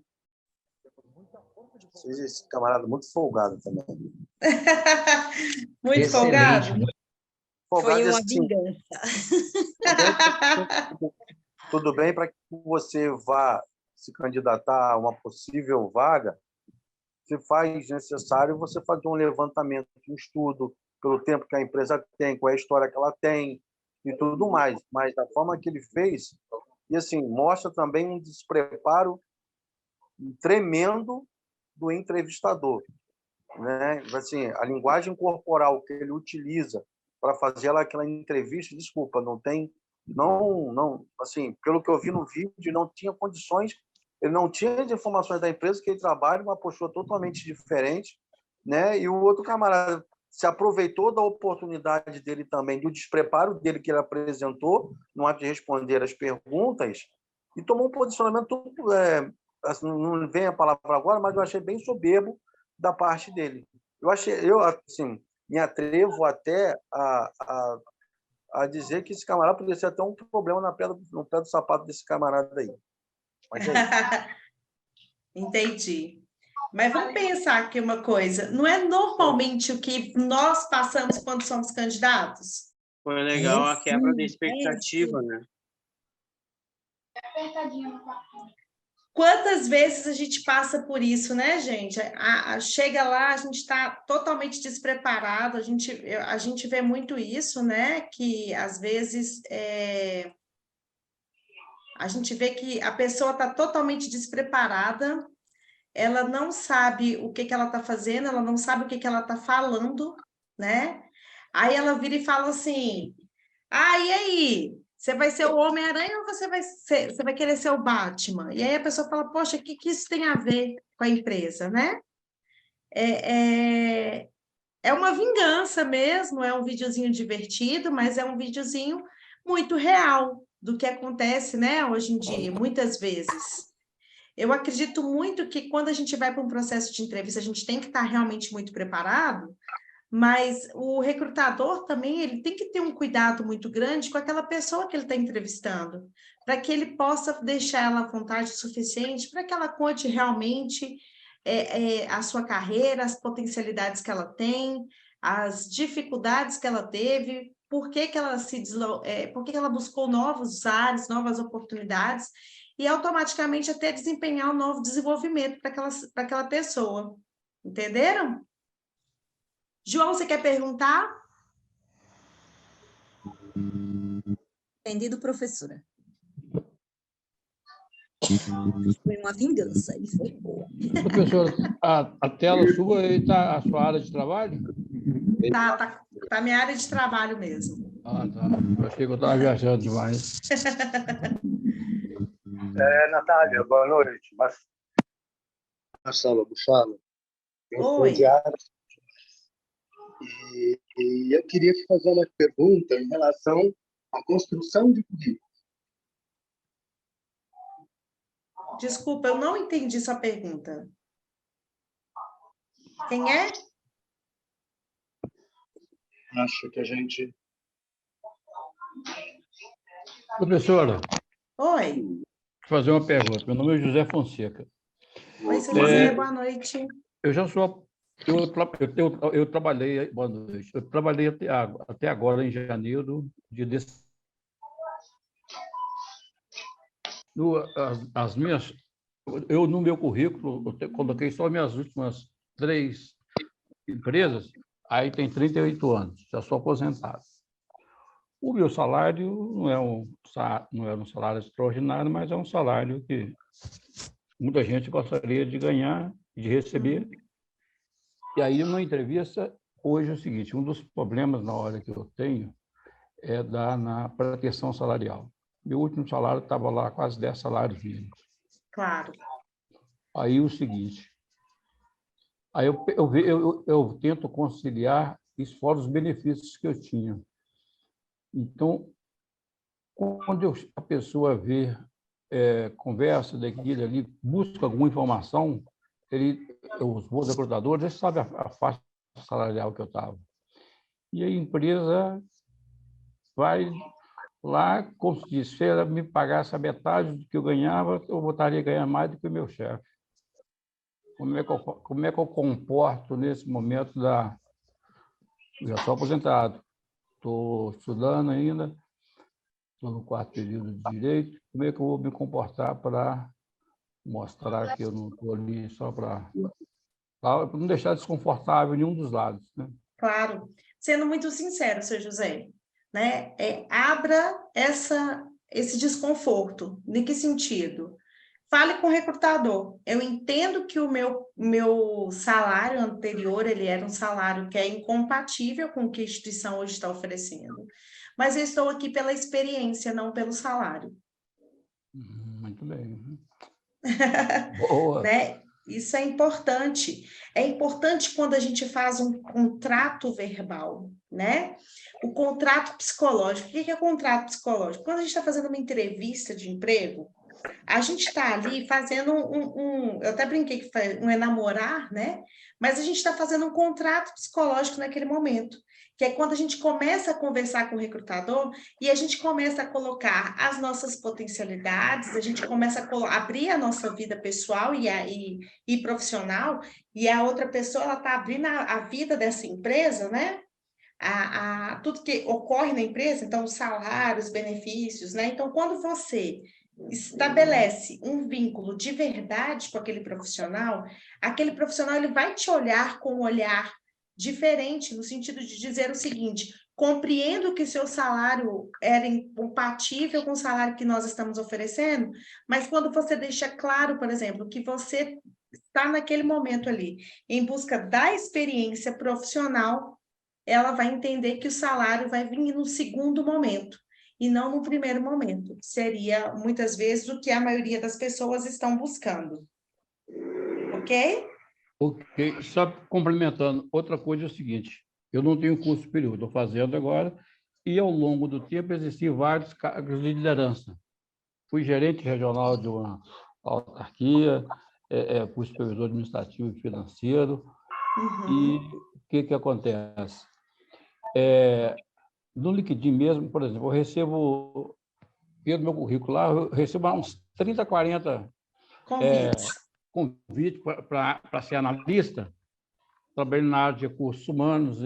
Esse camarada muito folgado também. Muito Excelente. folgado? Folgado Foi uma assim, vingança. tudo bem para que você vá se candidatar a uma possível vaga, se faz necessário você fazer um levantamento, um estudo pelo tempo que a empresa tem, qual é a história que ela tem e tudo mais. Mas da forma que ele fez, e assim, mostra também um despreparo tremendo do entrevistador, né? Assim, a linguagem corporal que ele utiliza para fazer aquela entrevista, desculpa, não, assim, pelo que eu vi no vídeo, não tinha condições, ele não tinha as informações da empresa que ele trabalha, uma postura totalmente diferente, né? E o outro camarada se aproveitou da oportunidade dele também, do despreparo dele que ele apresentou no ato de responder as perguntas e tomou um posicionamento assim, não vem a palavra agora, mas eu achei bem soberbo da parte dele. Eu assim, me atrevo até a dizer que esse camarada poderia ser até um problema no pé do sapato desse camarada aí. Mas é isso. Entendi. Mas vamos pensar aqui uma coisa. Não é normalmente o que nós passamos quando somos candidatos? Foi legal a quebra de expectativa, né? Quantas vezes a gente passa por isso, né, gente? Chega lá, a gente está totalmente despreparado, a gente vê muito isso, né? Que às vezes a gente vê que a pessoa está totalmente despreparada, ela não sabe o que ela está fazendo, ela não sabe o que ela está falando, né? Aí ela vira e fala assim: ah, e aí? Você vai ser o Homem-Aranha ou você vai querer ser o Batman? E aí a pessoa fala: poxa, o que isso tem a ver com a empresa, né? É uma vingança mesmo, é um videozinho divertido, mas é um videozinho muito real do que acontece, né, hoje em dia, muitas vezes. Eu acredito muito que quando a gente vai para um processo de entrevista, a gente tem que estar realmente muito preparado, mas o recrutador também ele tem que ter um cuidado muito grande com aquela pessoa que ele está entrevistando, para que ele possa deixar ela à vontade o suficiente para que ela conte realmente a sua carreira, as potencialidades que ela tem, as dificuldades que ela teve, por que ela buscou novos ares, novas oportunidades, e automaticamente até desempenhar um novo desenvolvimento para aquela pessoa. Entenderam? João, você quer perguntar? Entendido, professora. Foi uma vingança, ele foi boa. Professora, a tela sua está a sua área de trabalho? Tá minha área de trabalho mesmo. Ah, tá. Eu achei que eu estava viajando demais. Natália, boa noite. Marcelo Buchala. Eu sou Oi. de áreas. E eu queria te fazer uma pergunta em relação à construção de currículo. Desculpa, eu não entendi sua pergunta. Quem é? Acho que a gente... Professora, Oi. vou fazer uma pergunta. Meu nome é José Fonseca. Oi, seu José, boa noite. Eu já sou... Eu trabalhei... Boa noite. Eu trabalhei até agora, em janeiro de... No meu currículo, eu coloquei só minhas últimas 3 empresas, aí tem 38 anos, já sou aposentado. O meu salário não era um salário extraordinário, mas é um salário que muita gente gostaria de ganhar, de receber. E aí, numa entrevista, hoje é o seguinte: um dos problemas na hora que eu tenho é na proteção salarial. Meu último salário estava lá quase 10 salários mínimos. Claro. Aí o seguinte, aí eu tento conciliar isso fora os benefícios que eu tinha. Então, quando a pessoa vê, conversa daquilo ali, busca alguma informação, os bons recrutadores, eles sabem a faixa salarial que eu estava. E a empresa vai lá, como se diz, se ela me pagasse a metade do que eu ganhava, eu voltaria a ganhar mais do que o meu chefe. Como é que eu comporto nesse momento já sou aposentado, estou estudando ainda, estou no 4º período de Direito, como é que eu vou me comportar para mostrar que eu não estou ali só para não deixar desconfortável nenhum dos lados, né? Claro. Sendo muito sincero, seu José, né? Abra esse desconforto. Em que sentido? Fale com o recrutador. Eu entendo que o meu salário anterior, ele era um salário que é incompatível com o que a instituição hoje está oferecendo. Mas eu estou aqui pela experiência, não pelo salário. Muito bem. Boa. Né? Isso é importante. É importante quando a gente faz um contrato verbal, né? O contrato psicológico. O que é contrato psicológico? Quando a gente está fazendo uma entrevista de emprego, a gente está ali fazendo eu até brinquei que foi um enamorar, né? Mas a gente está fazendo um contrato psicológico naquele momento, que é quando a gente começa a conversar com o recrutador e a gente começa a colocar as nossas potencialidades, a gente começa a abrir a nossa vida pessoal e profissional, e a outra pessoa ela está abrindo a vida dessa empresa, né? Tudo que ocorre na empresa, então os salários, benefícios, né? Então, quando você estabelece um vínculo de verdade com aquele profissional ele vai te olhar com um olhar diferente, no sentido de dizer o seguinte: compreendo que seu salário era incompatível com o salário que nós estamos oferecendo, mas quando você deixa claro, por exemplo, que você está naquele momento ali em busca da experiência profissional, ela vai entender que o salário vai vir no segundo momento e não no primeiro momento. Seria, muitas vezes, o que a maioria das pessoas estão buscando. Ok? Ok. Só complementando, outra coisa é o seguinte, eu não tenho curso superior, estou fazendo agora, e ao longo do tempo existiam vários cargos de liderança. Fui gerente regional de uma autarquia, fui supervisor administrativo e financeiro, e o que acontece? No LinkedIn mesmo, por exemplo, eu recebo, pelo meu currículo lá, eu recebo uns 30, 40 convites para ser analista, trabalhando na área de recursos humanos,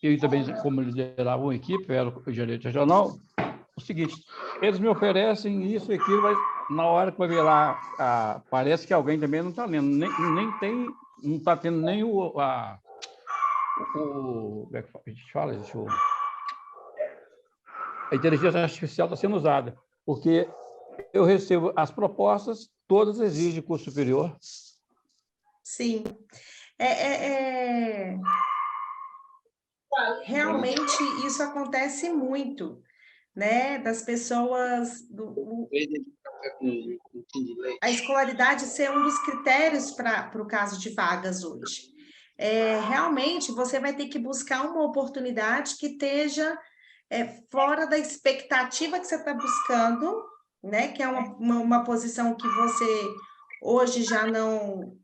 eu também, como liderava uma equipe, era o gerente regional. O seguinte, eles me oferecem isso e aquilo, mas na hora que vai ver lá, parece que alguém também não está lendo, não está tendo nem como é que a gente fala isso? A inteligência artificial está sendo usada, porque eu recebo as propostas, todas exigem curso superior. Sim. Realmente isso acontece muito, né? Das pessoas... A escolaridade ser um dos critérios para o caso de vagas hoje. Realmente, você vai ter que buscar uma oportunidade que esteja fora da expectativa que você está buscando, né? Que é uma posição que você hoje já não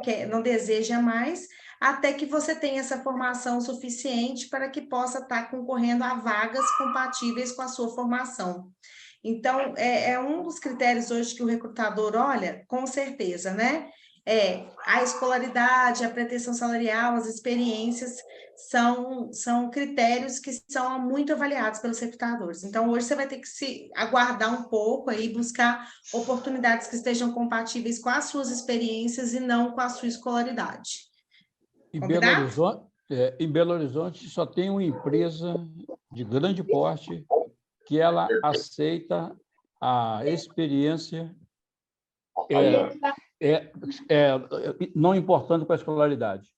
quer, não deseja mais, até que você tenha essa formação suficiente para que possa estar concorrendo a vagas compatíveis com a sua formação. Então, é um dos critérios hoje que o recrutador olha, com certeza, né? A escolaridade, a pretensão salarial, as experiências são critérios que são muito avaliados pelos recrutadores. Então, hoje você vai ter que se aguardar um pouco aí, buscar oportunidades que estejam compatíveis com as suas experiências e não com a sua escolaridade. Em Belo Horizonte só tem uma empresa de grande porte que ela aceita a experiência, não importando com a escolaridade.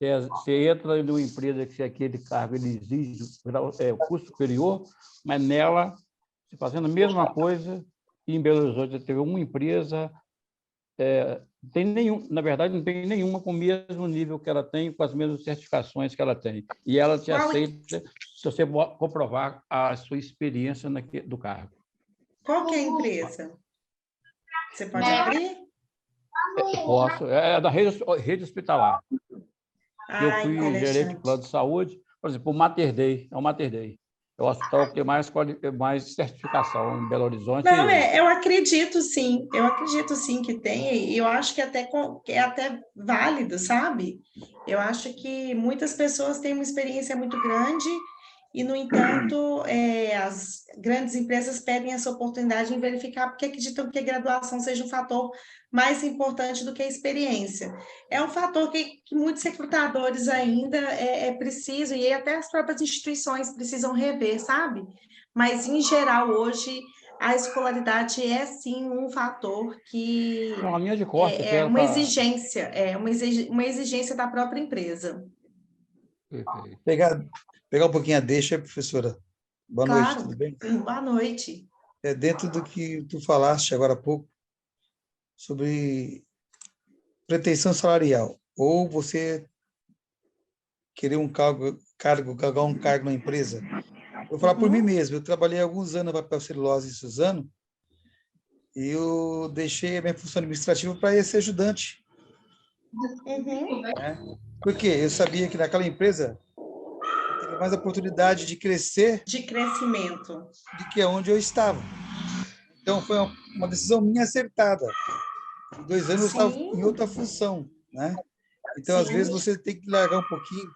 Você entra numa empresa que aquele cargo ele exige o custo superior, mas nela, você fazendo a mesma coisa, e em Belo Horizonte teve uma empresa, na verdade, não tem nenhuma com o mesmo nível que ela tem, com as mesmas certificações que ela tem. E ela te aceita se você comprovar a sua experiência do cargo. Qual que é a empresa? Você pode abrir? Posso. É da rede hospitalar. Eu fui gerente de plano de saúde, por exemplo, o Mater Dei, é o Mater Dei. É o hospital que tem mais certificação em Belo Horizonte. Não, eu acredito sim que tem, e eu acho que é até válido, sabe? Eu acho que muitas pessoas têm uma experiência muito grande e, no entanto, as grandes empresas perdem essa oportunidade em verificar porque acreditam que a graduação seja um fator mais importante do que a experiência. É um fator que muitos recrutadores ainda precisam, e até as próprias instituições precisam rever, sabe? Mas, em geral, hoje, a escolaridade é, sim, um fator que uma linha de corte, é uma exigência, uma exigência da própria empresa. Pegar um pouquinho a deixa, professora. Boa noite, tudo bem? Boa noite. Dentro do que tu falaste agora há pouco, sobre pretensão salarial, ou você querer galgar um cargo na empresa. Vou falar por mim mesmo, eu trabalhei alguns anos no papel celulose em Suzano, e eu deixei a minha função administrativa para ser ajudante. Porque eu sabia que naquela empresa eu teria mais oportunidade de crescer, de crescimento, do que onde eu estava. Então, foi uma decisão minha acertada. Em 2 anos eu estava em outra função, né? Então, às vezes, você tem que largar um pouquinho,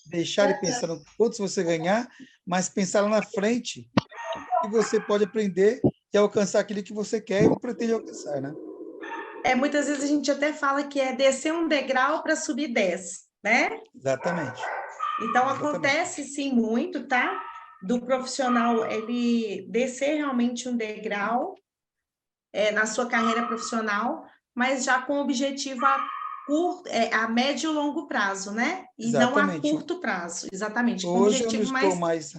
deixar de pensar no quanto você ganhar, mas pensar lá na frente que você pode aprender e alcançar aquilo que você quer e pretende alcançar, né? Muitas vezes a gente até fala que é descer um degrau para subir 10, né? Exatamente. Então, acontece sim muito, tá? Do profissional ele descer realmente um degrau na sua carreira profissional, mas já com objetivo a médio e longo prazo, né? E exatamente. Não a curto prazo, exatamente. Com hoje objetivo eu não estou mais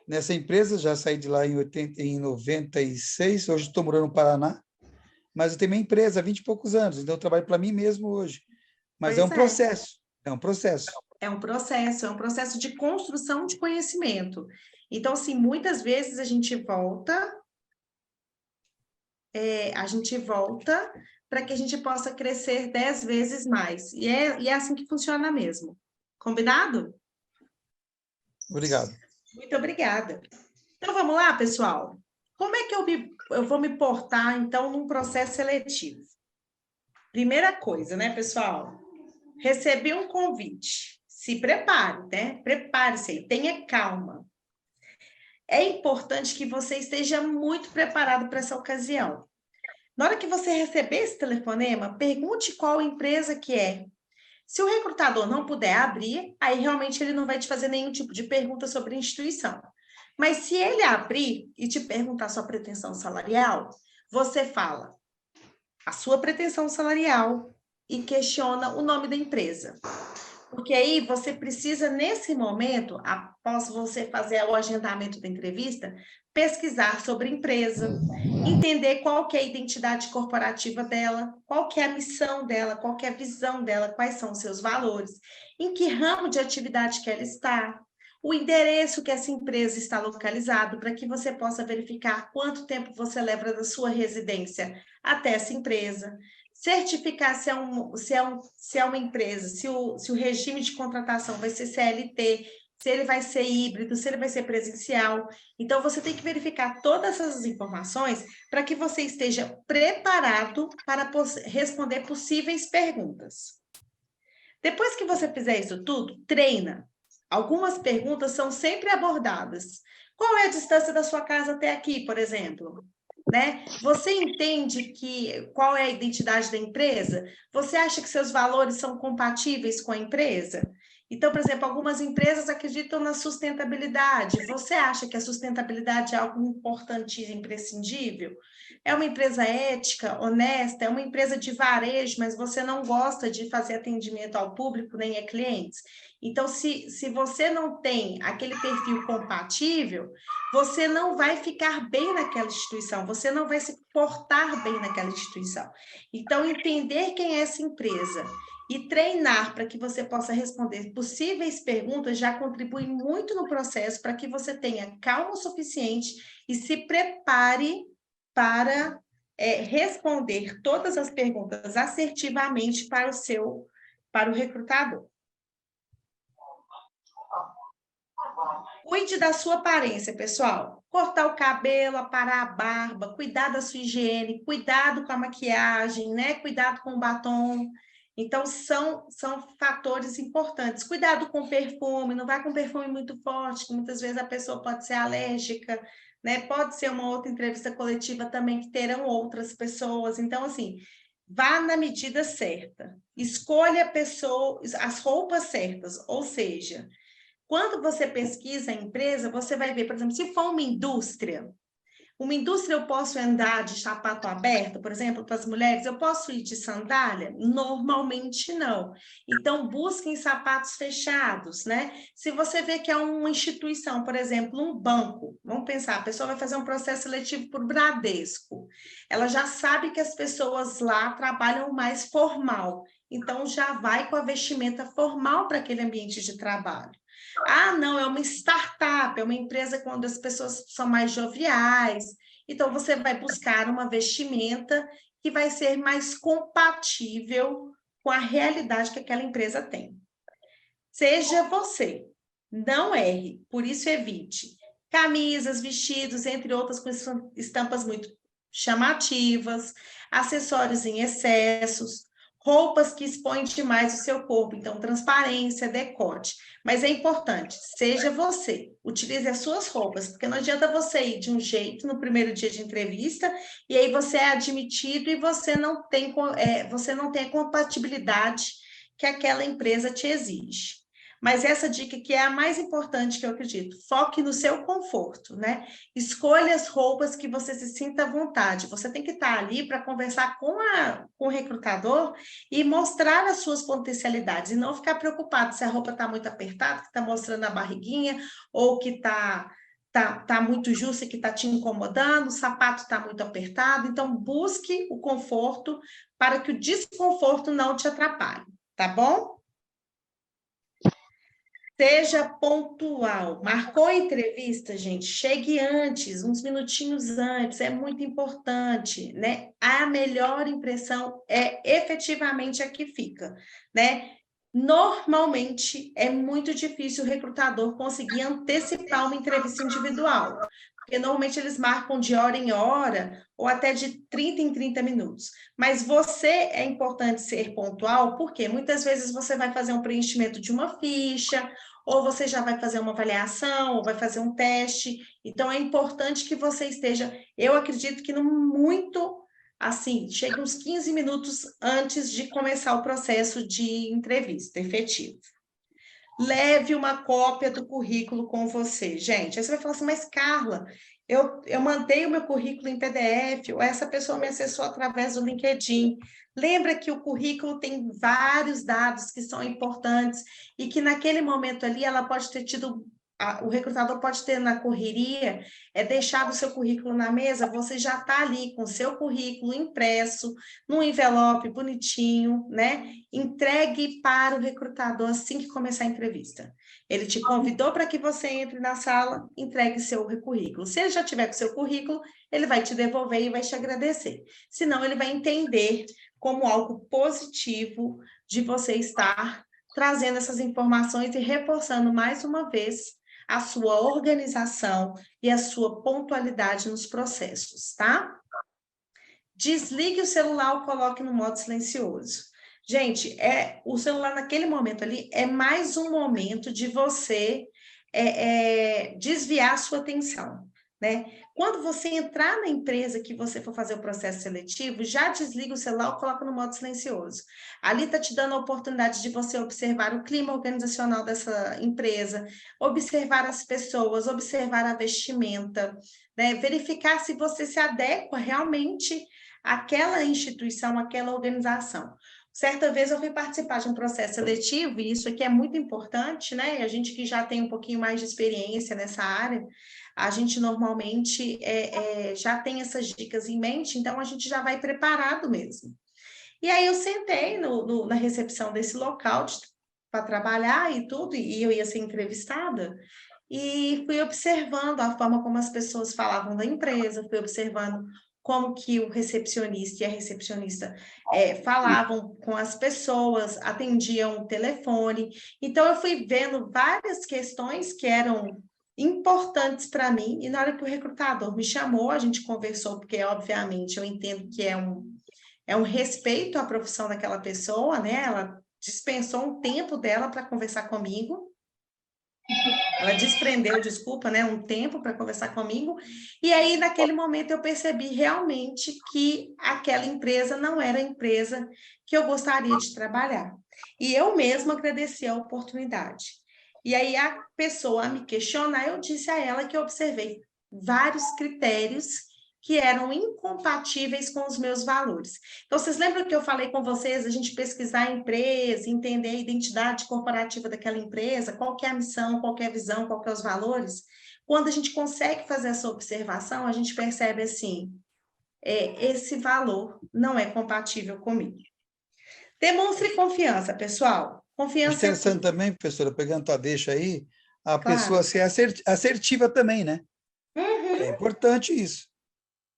nessa empresa, já saí de lá em 96, hoje estou morando no Paraná, mas eu tenho minha empresa há 20 e poucos anos, então eu trabalho para mim mesmo hoje. Mas é um processo. É um processo de construção de conhecimento. Então, assim, muitas vezes a gente volta para que a gente possa crescer 10 vezes mais. E é assim que funciona mesmo. Combinado? Obrigado. Muito obrigada. Então, vamos lá, pessoal? Como é que eu vou me portar, então, num processo seletivo? Primeira coisa, né, pessoal? Recebi um convite. Se prepare, né? Prepare-se aí, tenha calma. É importante que você esteja muito preparado para essa ocasião. Na hora que você receber esse telefonema, pergunte qual empresa que é. Se o recrutador não puder abrir, aí realmente ele não vai te fazer nenhum tipo de pergunta sobre a instituição. Mas se ele abrir e te perguntar sua pretensão salarial, você fala a sua pretensão salarial e questiona o nome da empresa. Porque aí você precisa, nesse momento, após você fazer o agendamento da entrevista, pesquisar sobre a empresa, entender qual que é a identidade corporativa dela, qual que é a missão dela, qual que é a visão dela, quais são os seus valores, em que ramo de atividade que ela está, o endereço que essa empresa está localizado, para que você possa verificar quanto tempo você leva da sua residência até essa empresa, certificar se é uma empresa, se o regime de contratação vai ser CLT, se ele vai ser híbrido, se ele vai ser presencial. Então, você tem que verificar todas essas informações para que você esteja preparado para responder possíveis perguntas. Depois que você fizer isso tudo, treina. Algumas perguntas são sempre abordadas. Qual é a distância da sua casa até aqui, por exemplo? Né? Você entende qual é a identidade da empresa? Você acha que seus valores são compatíveis com a empresa? Então, por exemplo, algumas empresas acreditam na sustentabilidade. Você acha que a sustentabilidade é algo importante e imprescindível? é uma empresa ética, honesta, é uma empresa de varejo, mas você não gosta de fazer atendimento ao público nem a clientes. Então, se você não tem aquele perfil compatível, você não vai ficar bem naquela instituição, você não vai se portar bem naquela instituição. Então, entender quem é essa empresa e treinar para que você possa responder possíveis perguntas já contribui muito no processo para que você tenha calma o suficiente e se prepare para responder todas as perguntas assertivamente para o recrutador. Cuide da sua aparência, pessoal. Cortar o cabelo, aparar a barba, cuidar da sua higiene, cuidado com a maquiagem, né? Cuidado com o batom. Então, são fatores importantes. Cuidado com o perfume, não vai com perfume muito forte, que muitas vezes a pessoa pode ser alérgica, né? Pode ser uma outra entrevista coletiva também que terão outras pessoas. Então, assim, vá na medida certa. Escolha as roupas certas, ou seja, quando você pesquisa a empresa, você vai ver, por exemplo, se for uma indústria eu posso andar de sapato aberto, por exemplo, para as mulheres, eu posso ir de sandália? Normalmente não. Então, busquem sapatos fechados, né? Se você vê que é uma instituição, por exemplo, um banco, vamos pensar, a pessoa vai fazer um processo seletivo por Bradesco, ela já sabe que as pessoas lá trabalham mais formal, então já vai com a vestimenta formal para aquele ambiente de trabalho. Ah, não, é uma startup, é uma empresa onde as pessoas são mais joviais. Então, você vai buscar uma vestimenta que vai ser mais compatível com a realidade que aquela empresa tem. Seja você, não erre, por isso evite. Camisas, vestidos, entre outras, com estampas muito chamativas, acessórios em excessos, roupas que expõem demais o seu corpo, então transparência, decote. Mas é importante, seja você, utilize as suas roupas, porque não adianta você ir de um jeito no primeiro dia de entrevista, e aí você é admitido e você não tem a compatibilidade que aquela empresa te exige. Mas essa dica que é a mais importante que eu acredito, foque no seu conforto, né? Escolha as roupas que você se sinta à vontade. Você tem que estar ali para conversar com o recrutador e mostrar as suas potencialidades, e não ficar preocupado se a roupa está muito apertada, que está mostrando a barriguinha, ou que está muito justa e que está te incomodando, o sapato está muito apertado. Então, busque o conforto para que o desconforto não te atrapalhe, tá bom? Seja pontual. Marcou a entrevista, gente? Chegue antes, uns minutinhos antes, é muito importante, né? A melhor impressão é efetivamente a que fica, né? Normalmente, é muito difícil o recrutador conseguir antecipar uma entrevista individual, porque normalmente eles marcam de hora em hora ou até de 30 em 30 minutos. Mas é importante ser pontual, porque muitas vezes você vai fazer um preenchimento de uma ficha, ou você já vai fazer uma avaliação, ou vai fazer um teste. Então, é importante que você esteja, eu acredito que chegue uns 15 minutos antes de começar o processo de entrevista efetivo. Leve uma cópia do currículo com você. Gente, aí você vai falar assim, mas Carla, eu mandei o meu currículo em PDF, ou essa pessoa me acessou através do LinkedIn. Lembra que o currículo tem vários dados que são importantes e que naquele momento ali ela pode ter tido, o recrutador pode ter na correria, deixado o seu currículo na mesa, você já está ali com o seu currículo impresso, num envelope bonitinho, né? Entregue para o recrutador assim que começar a entrevista. Ele te convidou para que você entre na sala, entregue seu currículo. Se ele já tiver com seu currículo, ele vai te devolver e vai te agradecer. Senão, ele vai entender como algo positivo de você estar trazendo essas informações e reforçando mais uma vez a sua organização e a sua pontualidade nos processos, tá? Desligue o celular ou coloque no modo silencioso. Gente, o celular naquele momento ali é mais um momento de você desviar a sua atenção. né? Quando você entrar na empresa que você for fazer o processo seletivo, já desliga o celular ou coloca no modo silencioso. Ali está te dando a oportunidade de você observar o clima organizacional dessa empresa, observar as pessoas, observar a vestimenta, né? Verificar se você se adequa realmente àquela instituição, àquela organização. Certa vez eu fui participar de um processo seletivo, e isso aqui é muito importante, né? A gente que já tem um pouquinho mais de experiência nessa área, a gente normalmente já tem essas dicas em mente, então a gente já vai preparado mesmo. E aí eu sentei na recepção desse local para trabalhar e tudo, e eu ia ser entrevistada, e fui observando a forma como as pessoas falavam da empresa, fui observando como que o recepcionista e a recepcionista falavam com as pessoas, atendiam o telefone. Então, eu fui vendo várias questões que eram importantes para mim, e na hora que o recrutador me chamou, a gente conversou, porque, obviamente, eu entendo que é um respeito à profissão daquela pessoa, né? Ela dispensou um tempo dela para conversar comigo, ela desprendeu, desculpa, né, um tempo para conversar comigo, e aí, naquele momento, eu percebi realmente que aquela empresa não era a empresa que eu gostaria de trabalhar. E eu mesma agradeci a oportunidade. E aí, a pessoa a me questionar, eu disse a ela que eu observei vários critérios que eram incompatíveis com os meus valores. Então, vocês lembram que eu falei com vocês, a gente pesquisar a empresa, entender a identidade corporativa daquela empresa, qual que é a missão, qual que é a visão, qual que é os valores? Quando a gente consegue fazer essa observação, a gente percebe assim, esse valor não é compatível comigo. Demonstre confiança, pessoal. Confiança. Interessante também, professora, pegando a deixa aí, a pessoa ser assertiva também, né? Uhum. É importante isso.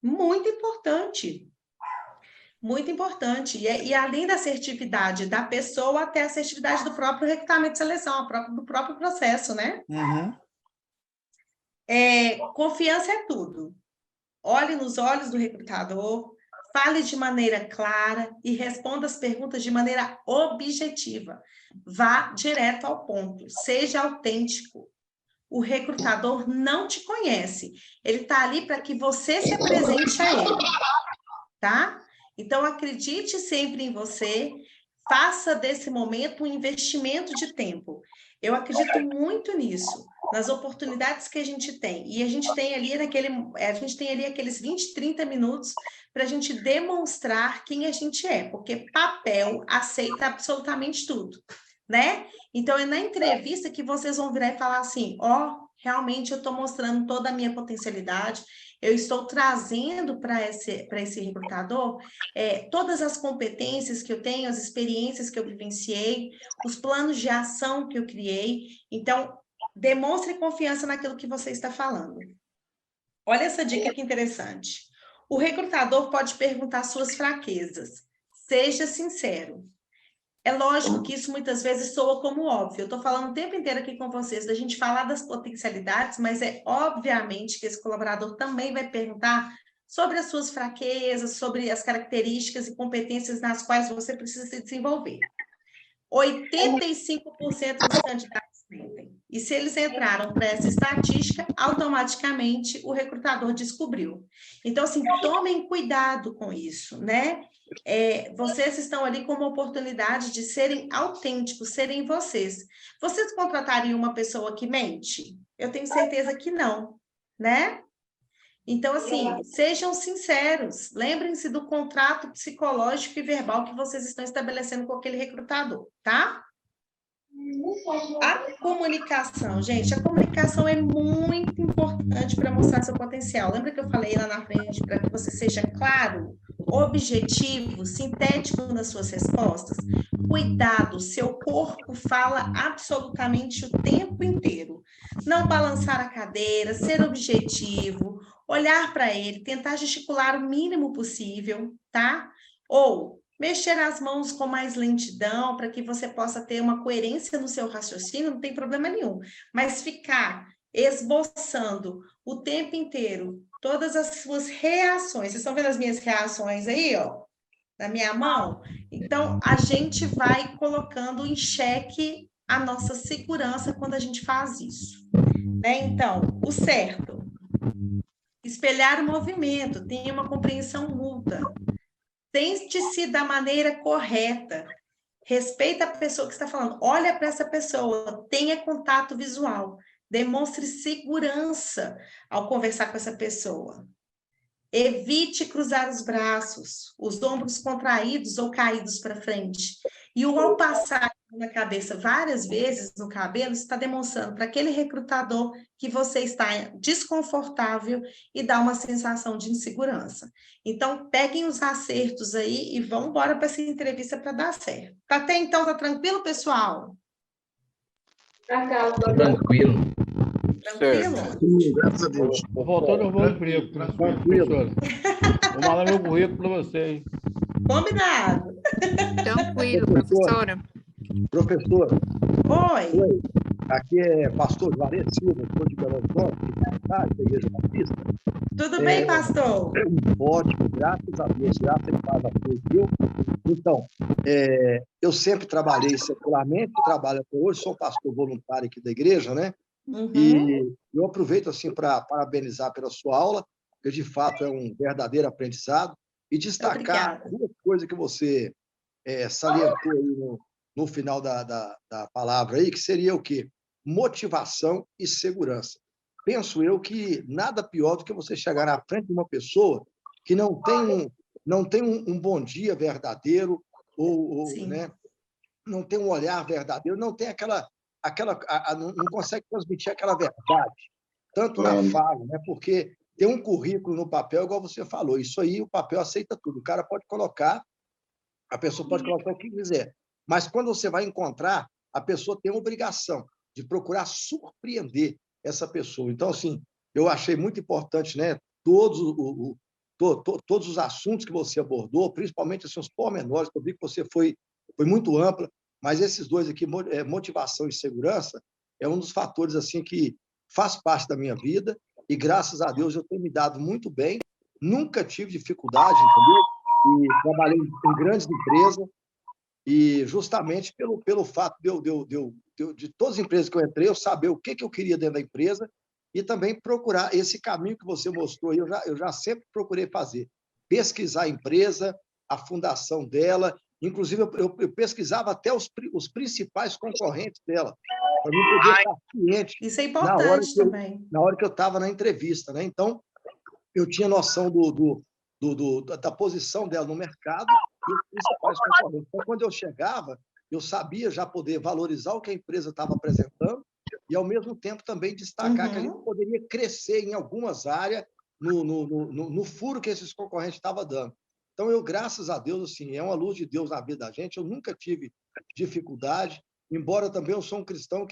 Muito importante. Muito importante. E além da assertividade da pessoa, até a assertividade do próprio recrutamento de seleção, do próprio processo, né? Uhum. Confiança é tudo. Olhe nos olhos do recrutador, fale de maneira clara e responda as perguntas de maneira objetiva. Vá direto ao ponto, seja autêntico. O recrutador não te conhece. Ele está ali para que você se apresente a ele, tá? Então, acredite sempre em você, faça desse momento um investimento de tempo. Eu acredito muito nisso, nas oportunidades que a gente tem. E a gente tem ali aqueles 20, 30 minutos para a gente demonstrar quem a gente é, porque papel aceita absolutamente tudo, né? Então, é na entrevista que vocês vão virar e falar assim, realmente eu estou mostrando toda a minha potencialidade, eu estou trazendo para esse recrutador todas as competências que eu tenho, as experiências que eu vivenciei, os planos de ação que eu criei. Então, demonstre confiança naquilo que você está falando. Olha essa dica que interessante. O recrutador pode perguntar suas fraquezas. Seja sincero. É lógico que isso muitas vezes soa como óbvio. Eu estou falando o tempo inteiro aqui com vocês da gente falar das potencialidades, mas obviamente que esse colaborador também vai perguntar sobre as suas fraquezas, sobre as características e competências nas quais você precisa se desenvolver. 85% dos candidatos mentem. E se eles entraram para essa estatística, automaticamente o recrutador descobriu. Então, assim, tomem cuidado com isso, né? Vocês estão ali com uma oportunidade de serem autênticos, serem vocês. Vocês contratariam uma pessoa que mente? Eu tenho certeza que não, né? Então, assim, sejam sinceros. Lembrem-se do contrato psicológico e verbal que vocês estão estabelecendo com aquele recrutador, tá? A comunicação, gente, a comunicação é muito importante para mostrar seu potencial. Lembra que eu falei lá na frente para que você seja claro, objetivo, sintético nas suas respostas? Cuidado, seu corpo fala absolutamente o tempo inteiro. Não balançar a cadeira, ser objetivo, olhar para ele, tentar gesticular o mínimo possível, tá? Ou mexer as mãos com mais lentidão, para que você possa ter uma coerência no seu raciocínio, não tem problema nenhum. Mas ficar esboçando o tempo inteiro todas as suas reações. Vocês estão vendo as minhas reações aí, ó? Na minha mão? Então, a gente vai colocando em xeque a nossa segurança quando a gente faz isso, né? Então, o certo espelhar o movimento, tenha uma compreensão mútua. Sente-se da maneira correta. Respeita a pessoa que está falando. Olha para essa pessoa, tenha contato visual. Demonstre segurança ao conversar com essa pessoa. Evite cruzar os braços, os ombros contraídos ou caídos para frente. E ao passar na cabeça várias vezes no cabelo, está demonstrando para aquele recrutador que você está desconfortável e dá uma sensação de insegurança. Então, peguem os acertos aí e vão embora para essa entrevista para dar certo. Até então, tá tranquilo, pessoal? Tranquilo. Tranquilo? Graças a Deus. Voltando ao bom emprego, professora. Vou mandar meu currículo para vocês. Combinado. Tranquilo, professora. Professora. Oi. Aqui é pastor Juarez Silva, sou de Belo Horizonte, da Igreja Batista. Tudo bem, pastor? Ótimo, graças a Deus, graças a Deus, viu? Então, eu sempre trabalhei secularmente, trabalho até hoje, sou pastor voluntário aqui da igreja, né? E eu aproveito assim para parabenizar pela sua aula, que de fato é um verdadeiro aprendizado, e destacar duas coisas que você salientou aí no final da palavra aí, que seria o quê? Motivação e segurança. Penso eu que nada pior do que você chegar na frente de uma pessoa que não tem um bom dia verdadeiro, ou né, não tem um olhar verdadeiro, não tem não consegue transmitir aquela verdade, tanto na fala, né? Porque tem um currículo no papel, igual você falou, isso aí o papel aceita tudo, o cara pode colocar, a pessoa pode colocar o que quiser, mas quando você vai encontrar, a pessoa tem a obrigação de procurar surpreender essa pessoa. Então, assim, eu achei muito importante, né, todos os assuntos que você abordou, principalmente assim, os pormenores, eu vi que você foi muito ampla, mas esses dois aqui, motivação e segurança, é um dos fatores assim que faz parte da minha vida e, graças a Deus, eu tenho me dado muito bem, nunca tive dificuldade, entendeu? E trabalhei em grandes empresas e justamente pelo fato de todas as empresas que eu entrei, eu saber o que eu queria dentro da empresa e também procurar esse caminho que você mostrou, eu já sempre procurei fazer, pesquisar a empresa, a fundação dela, inclusive eu pesquisava até os principais concorrentes dela, para mim poder estar ciente. Isso é importante também. Na hora que eu estava na entrevista, né? Então, eu tinha noção da posição dela no mercado e os principais concorrentes. Então, quando eu chegava, eu sabia já poder valorizar o que a empresa estava apresentando e, ao mesmo tempo, também destacar que a gente poderia crescer em algumas áreas no furo que esses concorrentes estavam dando. Então, eu, graças a Deus, assim, é uma luz de Deus na vida da gente, eu nunca tive dificuldade, embora também eu sou um cristão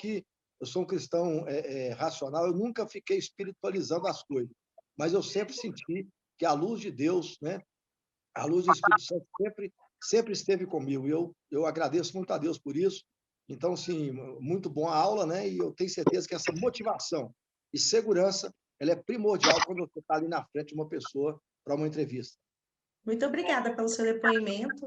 racional, eu nunca fiquei espiritualizando as coisas, mas eu sempre senti que a luz de Deus, né, a luz do Espírito Santo sempre esteve comigo, e eu agradeço muito a Deus por isso. Então, sim, muito bom a aula, né, e eu tenho certeza que essa motivação e segurança, ela é primordial quando você está ali na frente de uma pessoa para uma entrevista. Muito obrigada pelo seu depoimento.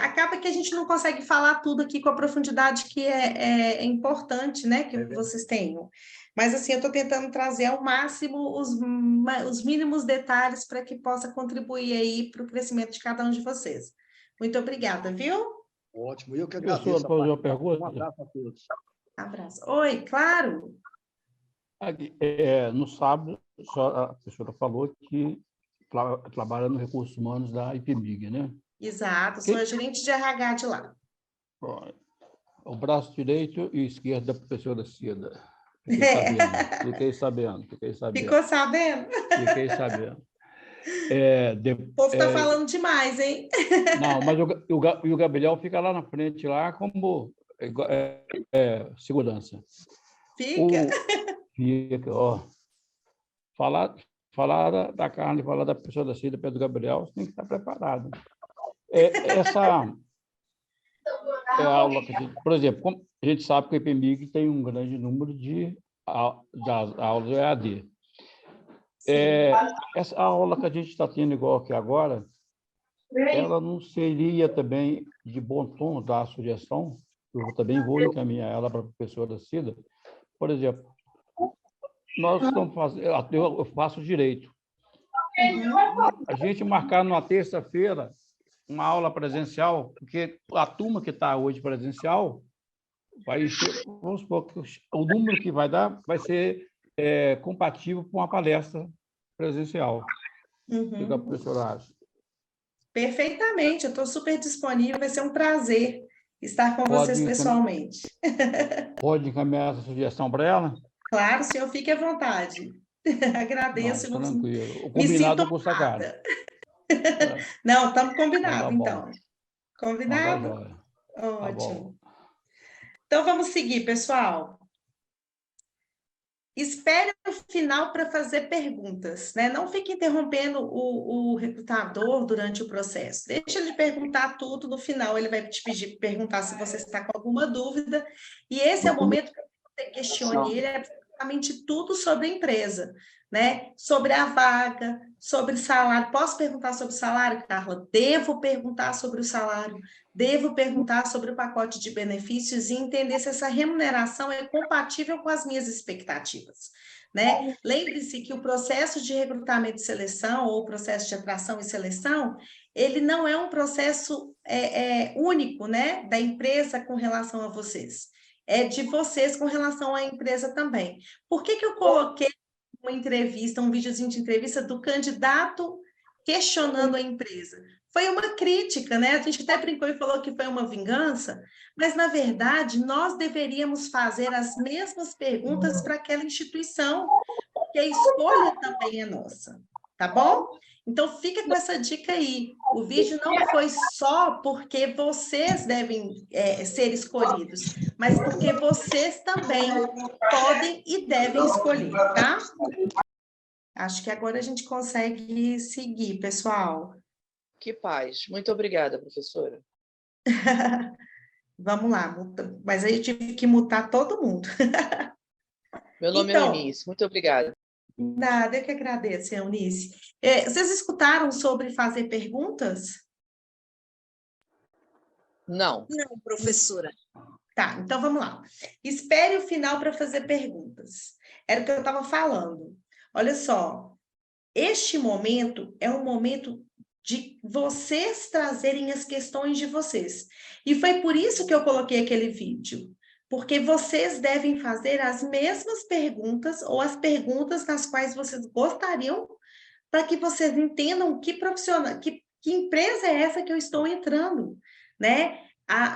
Acaba que a gente não consegue falar tudo aqui com a profundidade que é importante, né, que vocês tenham. Mas, assim, eu estou tentando trazer ao máximo os mínimos detalhes para que possa contribuir aí para o crescimento de cada um de vocês. Muito obrigada, viu? Ótimo, eu que agradeço. Posso fazer uma pergunta? Um abraço a todos. Abraço. Oi, claro. Aqui, no sábado, a professora falou que trabalha no Recursos Humanos da IPMIG, né? Exato, sou a gerente de RH de lá. O braço direito e esquerdo da professora Cida. Fiquei sabendo. Ficou sabendo? Fiquei sabendo. O povo está falando demais, hein? Não, mas o Gabriel fica lá na frente, lá como segurança. Fica? Fica, ó. Falar da carne, falar da pessoa da Cida, perto do Gabriel, você tem que estar preparado. Essa é a aula que a gente, por exemplo, como a gente sabe que o IPMIG tem um grande número das aulas do EAD. Essa aula que a gente está tendo igual aqui agora, ela não seria também de bom tom dar a sugestão? Eu também vou encaminhar ela para a professora Cida. Por exemplo, nós estamos fazendo, eu faço direito. A gente marcar numa terça-feira uma aula presencial, porque a turma que está hoje presencial vai ser, vamos supor que o número que vai dar vai ser compatível com uma palestra presencial. O que a professora acha? Perfeitamente, eu estou super disponível, vai ser um prazer estar com vocês pessoalmente. Pode encaminhar essa sugestão para ela? Claro, senhor, fique à vontade. Agradeço. Não, tranquilo. O Me combinado sinto com o Sacari. Não, estamos combinados, Então, então. Combinado? Ótimo. Então, vamos seguir, pessoal. Espere o final para fazer perguntas, né? Não fique interrompendo o recrutador durante o processo. Deixa ele perguntar tudo, no final ele vai te pedir perguntar se você está com alguma dúvida, e esse é o momento que você questione ele absolutamente tudo sobre a empresa, né? Sobre a vaga, sobre salário. Posso perguntar sobre salário, Carla? Devo perguntar sobre o salário, devo perguntar sobre o pacote de benefícios e entender se essa remuneração é compatível com as minhas expectativas, né? Lembre-se que o processo de recrutamento e seleção, ou processo de atração e seleção, ele não é um processo único, né, da empresa com relação a vocês. É de vocês com relação à empresa também. Por que eu coloquei uma entrevista, um videozinho de entrevista do candidato questionando a empresa? Foi uma crítica, né? A gente até brincou e falou que foi uma vingança, mas, na verdade, nós deveríamos fazer as mesmas perguntas para aquela instituição, porque a escolha também é nossa, tá bom? Então, fica com essa dica aí. O vídeo não foi só porque vocês devem ser escolhidos, mas porque vocês também podem e devem escolher, tá? Acho que agora a gente consegue seguir, pessoal. Que paz. Muito obrigada, professora. Vamos lá, mas aí eu tive que mutar todo mundo. Meu nome é Eunice. Muito obrigada. Nada, eu que agradeço, Eunice. Vocês escutaram sobre fazer perguntas? Não. Não, professora. Tá, então vamos lá. Espere o final para fazer perguntas. Era o que eu estava falando. Olha só, este momento é um momento de vocês trazerem as questões de vocês. E foi por isso que eu coloquei aquele vídeo. Porque vocês devem fazer as mesmas perguntas ou as perguntas nas quais vocês gostariam, para que vocês entendam que profissional, que empresa é essa que eu estou entrando, né?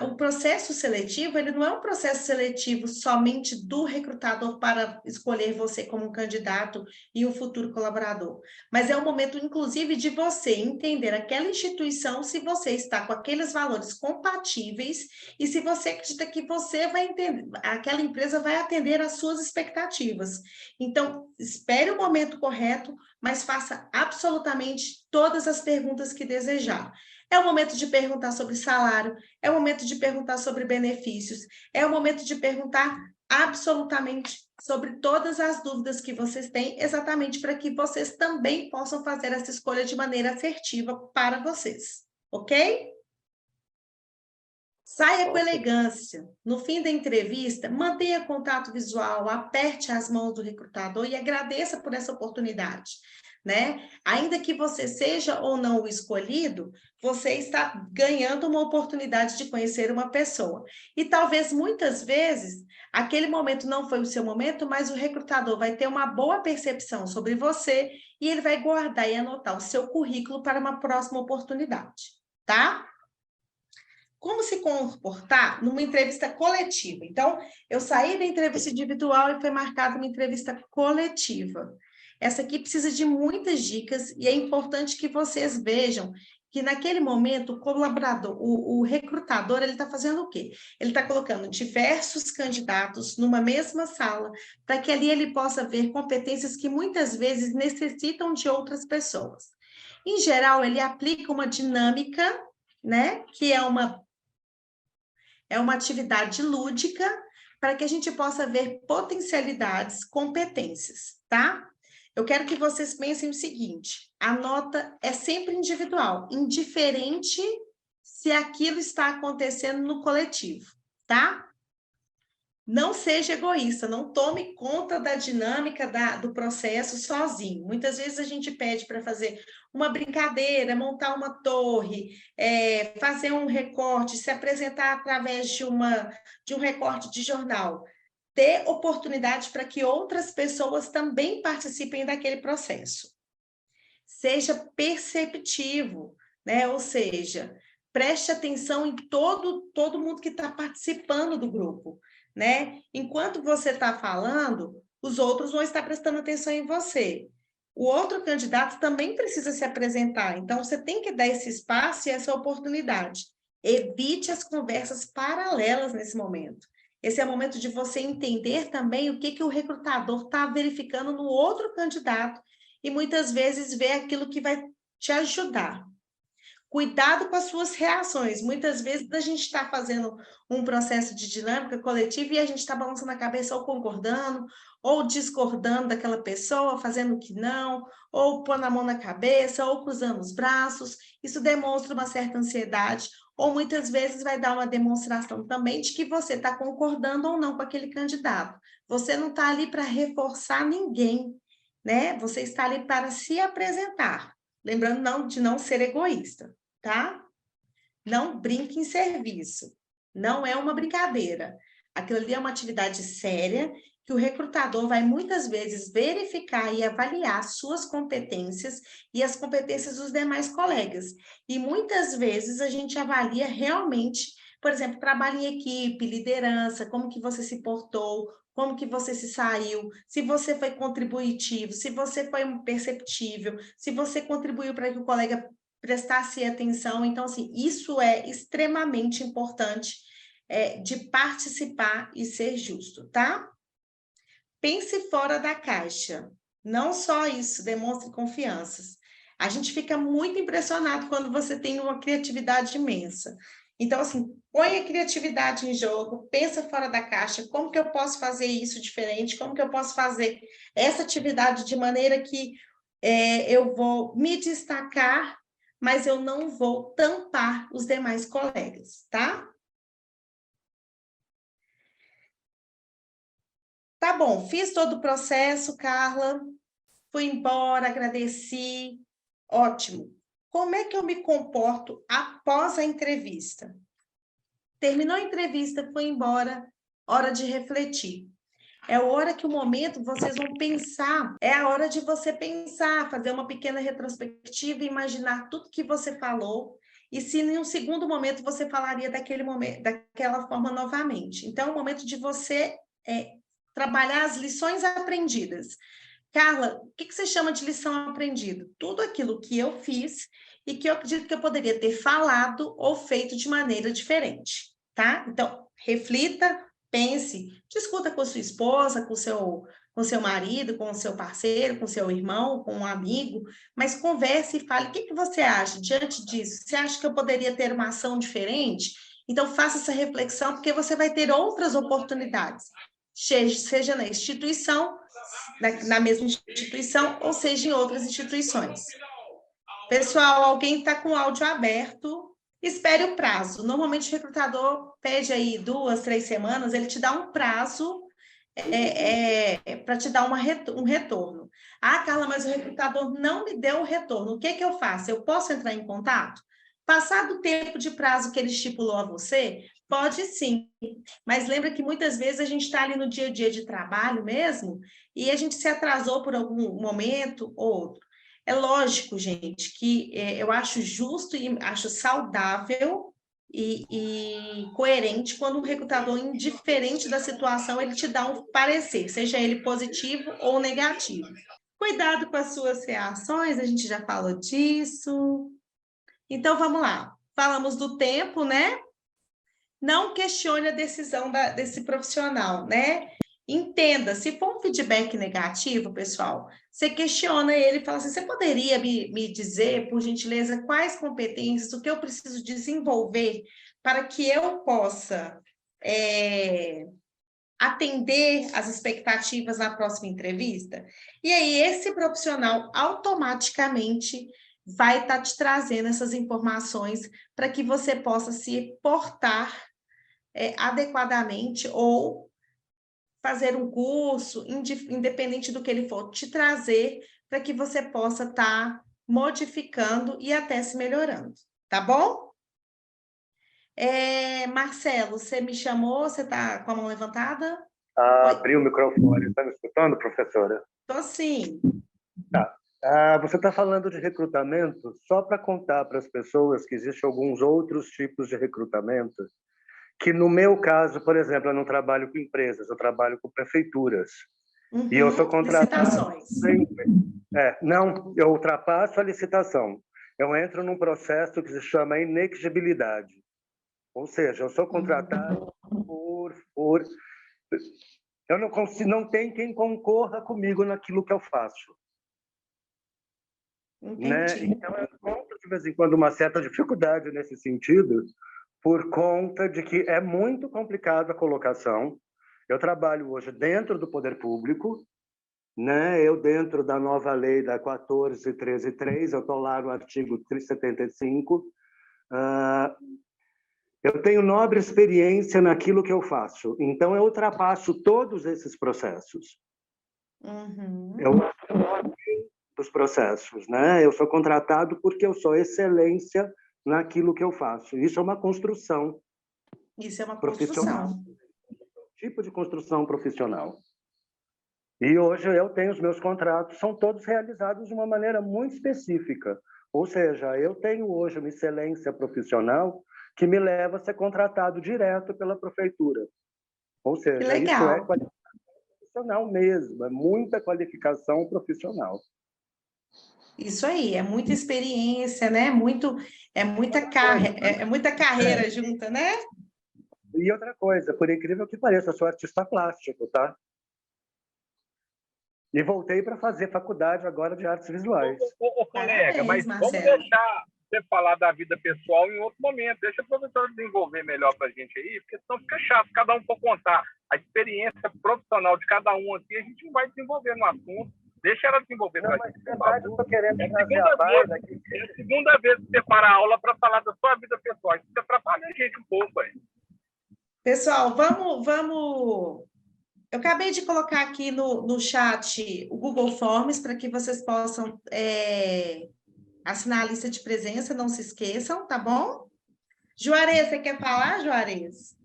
O processo seletivo, ele não é um processo seletivo somente do recrutador para escolher você como um candidato e um futuro colaborador, mas é um momento, inclusive, de você entender aquela instituição, se você está com aqueles valores compatíveis e se você acredita que você vai entender, aquela empresa vai atender às suas expectativas. Então, espere o momento correto, mas faça absolutamente todas as perguntas que desejar. É o momento de perguntar sobre salário, é o momento de perguntar sobre benefícios, é o momento de perguntar absolutamente sobre todas as dúvidas que vocês têm, exatamente para que vocês também possam fazer essa escolha de maneira assertiva para vocês, ok? Saia com elegância. No fim da entrevista, mantenha contato visual, aperte as mãos do recrutador e agradeça por essa oportunidade, né? Ainda que você seja ou não o escolhido, você está ganhando uma oportunidade de conhecer uma pessoa. E talvez, muitas vezes, aquele momento não foi o seu momento, mas o recrutador vai ter uma boa percepção sobre você e ele vai guardar e anotar o seu currículo para uma próxima oportunidade, tá? Como se comportar numa entrevista coletiva? Então, eu saí da entrevista individual e foi marcada uma entrevista coletiva. Essa aqui precisa de muitas dicas e é importante que vocês vejam que naquele momento o colaborador, o recrutador, ele está fazendo o quê? Ele está colocando diversos candidatos numa mesma sala para que ali ele possa ver competências que muitas vezes necessitam de outras pessoas. Em geral, ele aplica uma dinâmica, né, que é uma atividade lúdica para que a gente possa ver potencialidades, competências, tá? Eu quero que vocês pensem o seguinte, a nota é sempre individual, indiferente se aquilo está acontecendo no coletivo, tá? Não seja egoísta, não tome conta da dinâmica do processo sozinho. Muitas vezes a gente pede para fazer uma brincadeira, montar uma torre, fazer um recorte, se apresentar através de um recorte de jornal. Ter oportunidade para que outras pessoas também participem daquele processo. Seja perceptivo, né? Ou seja, preste atenção em todo mundo que está participando do grupo, né? Enquanto você está falando, os outros vão estar prestando atenção em você. O outro candidato também precisa se apresentar, então você tem que dar esse espaço e essa oportunidade. Evite as conversas paralelas nesse momento. Esse é o momento de você entender também o que o recrutador está verificando no outro candidato e muitas vezes ver aquilo que vai te ajudar. Cuidado com as suas reações. Muitas vezes a gente está fazendo um processo de dinâmica coletiva e a gente está balançando a cabeça ou concordando, ou discordando daquela pessoa, fazendo que não, ou pondo a mão na cabeça, ou cruzando os braços. Isso demonstra uma certa ansiedade, ou muitas vezes vai dar uma demonstração também de que você está concordando ou não com aquele candidato. Você não está ali para reforçar ninguém, né? Você está ali para se apresentar. Lembrando de não ser egoísta, tá? Não brinque em serviço. Não é uma brincadeira. Aquilo ali é uma atividade séria que o recrutador vai muitas vezes verificar e avaliar suas competências e as competências dos demais colegas. E muitas vezes a gente avalia realmente, por exemplo, trabalho em equipe, liderança, como que você se portou, como que você se saiu, se você foi contributivo, se você foi perceptível, se você contribuiu para que o colega prestasse atenção. Então, assim, isso é extremamente importante de participar e ser justo, tá? Pense fora da caixa. Não só isso, demonstre confianças. A gente fica muito impressionado quando você tem uma criatividade imensa. Então, assim, põe a criatividade em jogo, pensa fora da caixa, como que eu posso fazer isso diferente, como que eu posso fazer essa atividade de maneira que eu vou me destacar, mas eu não vou tampar os demais colegas, tá? Tá bom, fiz todo o processo, Carla, fui embora, agradeci, ótimo. Como é que eu me comporto após a entrevista? Terminou a entrevista, fui embora, hora de refletir. É a hora que o momento vocês vão pensar, é a hora de você pensar, fazer uma pequena retrospectiva e imaginar tudo que você falou e se em um segundo momento você falaria daquela forma novamente. Então, é o momento de você trabalhar as lições aprendidas. Carla, o que você chama de lição aprendida? Tudo aquilo que eu fiz e que eu acredito que eu poderia ter falado ou feito de maneira diferente, tá? Então, reflita, pense, discuta com sua esposa, com seu marido, com o seu parceiro, com seu irmão, com um amigo, mas converse e fale, o que você acha diante disso? Você acha que eu poderia ter uma ação diferente? Então, faça essa reflexão, porque você vai ter outras oportunidades, seja na instituição, na mesma instituição, ou seja, em outras instituições. Pessoal, alguém está com o áudio aberto, espere o prazo. Normalmente o recrutador pede aí 2, 3 semanas, ele te dá um prazo para te dar um retorno. Ah, Carla, mas o recrutador não me deu o retorno. O que eu faço? Eu posso entrar em contato? Passado o tempo de prazo que ele estipulou a você, pode sim, mas lembra que muitas vezes a gente está ali no dia a dia de trabalho mesmo e a gente se atrasou por algum momento ou outro. É lógico, gente, que eu acho justo e acho saudável e coerente quando o recrutador, indiferente da situação, ele te dá um parecer, seja ele positivo ou negativo. Cuidado com as suas reações, a gente já falou disso. Então, vamos lá. Falamos do tempo, né? Não questione a decisão desse profissional, né? Entenda, se for um feedback negativo, pessoal, você questiona ele e fala assim, você poderia me dizer, por gentileza, quais competências, o que eu preciso desenvolver para que eu possa atender às expectativas na próxima entrevista? E aí, esse profissional automaticamente vai estar te trazendo essas informações para que você possa se portar adequadamente ou fazer um curso, independente do que ele for, te trazer para que você possa estar modificando e até se melhorando, tá bom? Marcelo, você me chamou, você está com a mão levantada? Abri o microfone. Está me escutando, professora? Estou sim. Tá. Você está falando de recrutamento, só para contar para as pessoas que existem alguns outros tipos de recrutamento, que no meu caso, por exemplo, eu não trabalho com empresas, eu trabalho com prefeituras. E eu sou contratado sempre. Não, eu ultrapasso a licitação. Eu entro num processo que se chama inexigibilidade. Ou seja, eu sou contratado por... Eu não consigo, não tem quem concorra comigo naquilo que eu faço. Né? Então, eu encontro, de vez em quando, uma certa dificuldade nesse sentido, por conta de que é muito complicada a colocação. Eu trabalho hoje dentro do poder público, né? Eu dentro da nova lei da 14.13.3, eu estou lá no artigo 375. Eu tenho nobre experiência naquilo que eu faço, então eu ultrapasso todos esses processos. Eu gosto dos processos, né? Eu sou contratado porque eu sou excelência naquilo que eu faço. Isso é uma construção. Isso é uma profissional. construção. Tipo de construção profissional. E hoje eu tenho os meus contratos, são todos realizados de uma maneira muito específica. Ou seja, eu tenho hoje uma excelência profissional que me leva a ser contratado direto pela prefeitura. Ou seja, isso é qualificação profissional mesmo, é muita qualificação profissional. Isso aí, é muita experiência, né? É muita carreira junta, né? E outra coisa, por incrível que pareça, eu sou artista plástico, tá? E voltei para fazer faculdade agora de artes visuais. Ô, colega, mas vamos deixar você falar da vida pessoal em outro momento. Deixa a professora desenvolver melhor para a gente aí, porque senão fica chato, cada um for contar a experiência profissional de cada um aqui, a gente não vai desenvolver no assunto. Deixa ela desenvolver para a gente. Eu tô querendo trazer a baila aqui. É a segunda vez que você para a aula para falar da sua vida pessoal. Isso atrapalha a gente um pouco, aí. Pessoal, vamos... Eu acabei de colocar aqui no chat o Google Forms para que vocês possam assinar a lista de presença, não se esqueçam, tá bom? Juarez, você quer falar, Juarez?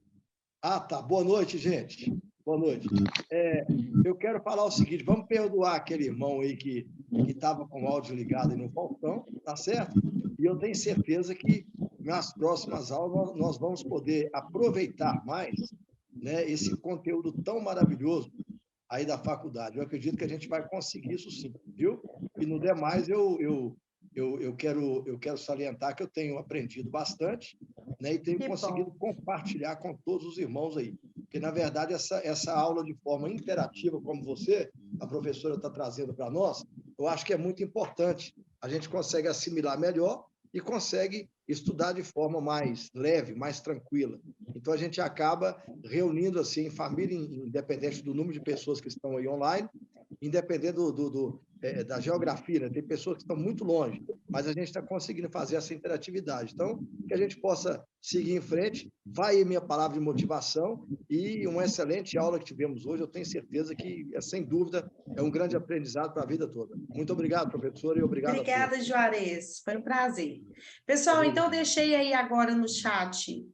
Tá. Boa noite, gente. Boa noite. Eu quero falar o seguinte, vamos perdoar aquele irmão aí que estava com o áudio ligado aí no balcão, tá certo? E eu tenho certeza que nas próximas aulas nós vamos poder aproveitar mais, né, esse conteúdo tão maravilhoso aí da faculdade. Eu acredito que a gente vai conseguir isso sim, viu? E no demais, eu quero salientar que eu tenho aprendido bastante, né, e tenho conseguido compartilhar com todos os irmãos aí. Porque, na verdade, essa aula de forma interativa, como você, a professora está trazendo para nós, eu acho que é muito importante. A gente consegue assimilar melhor e consegue estudar de forma mais leve, mais tranquila. Então, a gente acaba reunindo, assim, família, independente do número de pessoas que estão aí online, independente da geografia, né? Tem pessoas que estão muito longe, mas a gente está conseguindo fazer essa interatividade. Então, que a gente possa seguir em frente. Vai aí minha palavra de motivação e uma excelente aula que tivemos hoje. Eu tenho certeza que, sem dúvida, é um grande aprendizado para a vida toda. Muito obrigado, professora, e obrigado a todos. Obrigada, Juarez. Foi um prazer. Pessoal, então, eu deixei aí agora no chat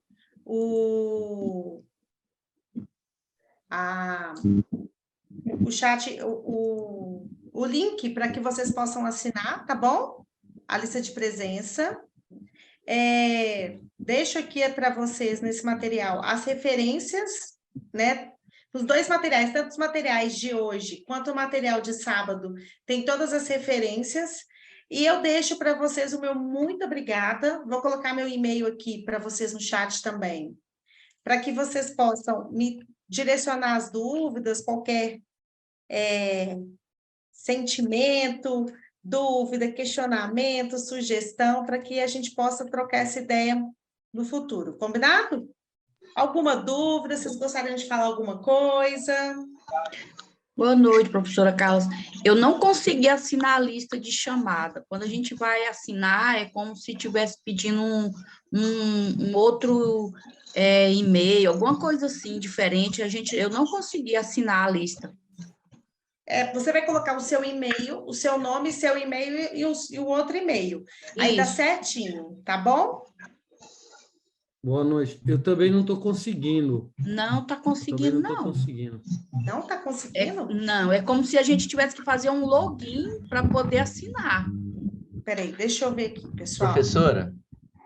o link para que vocês possam assinar, tá bom? A lista de presença. Deixo aqui para vocês, nesse material, as referências, né? Os dois materiais, tanto os materiais de hoje quanto o material de sábado, tem todas as referências. E eu deixo para vocês o meu muito obrigada. Vou colocar meu e-mail aqui para vocês no chat também, para que vocês possam me direcionar as dúvidas, qualquer sentimento, dúvida, questionamento, sugestão, para que a gente possa trocar essa ideia no futuro. Combinado? Alguma dúvida? Vocês gostariam de falar alguma coisa? Boa noite, professora Carla. Eu não consegui assinar a lista de chamada. Quando a gente vai assinar, é como se estivesse pedindo um outro e-mail, alguma coisa assim, diferente. Eu não consegui assinar a lista. Você vai colocar o seu e-mail, o seu nome, seu e-mail e o outro e-mail. Aí dá certinho, tá bom? Boa noite. Eu também não estou conseguindo. Não está conseguindo, não. Estou conseguindo. Não está conseguindo? Não, é como se a gente tivesse que fazer um login para poder assinar. Peraí, deixa eu ver aqui, pessoal. Professora?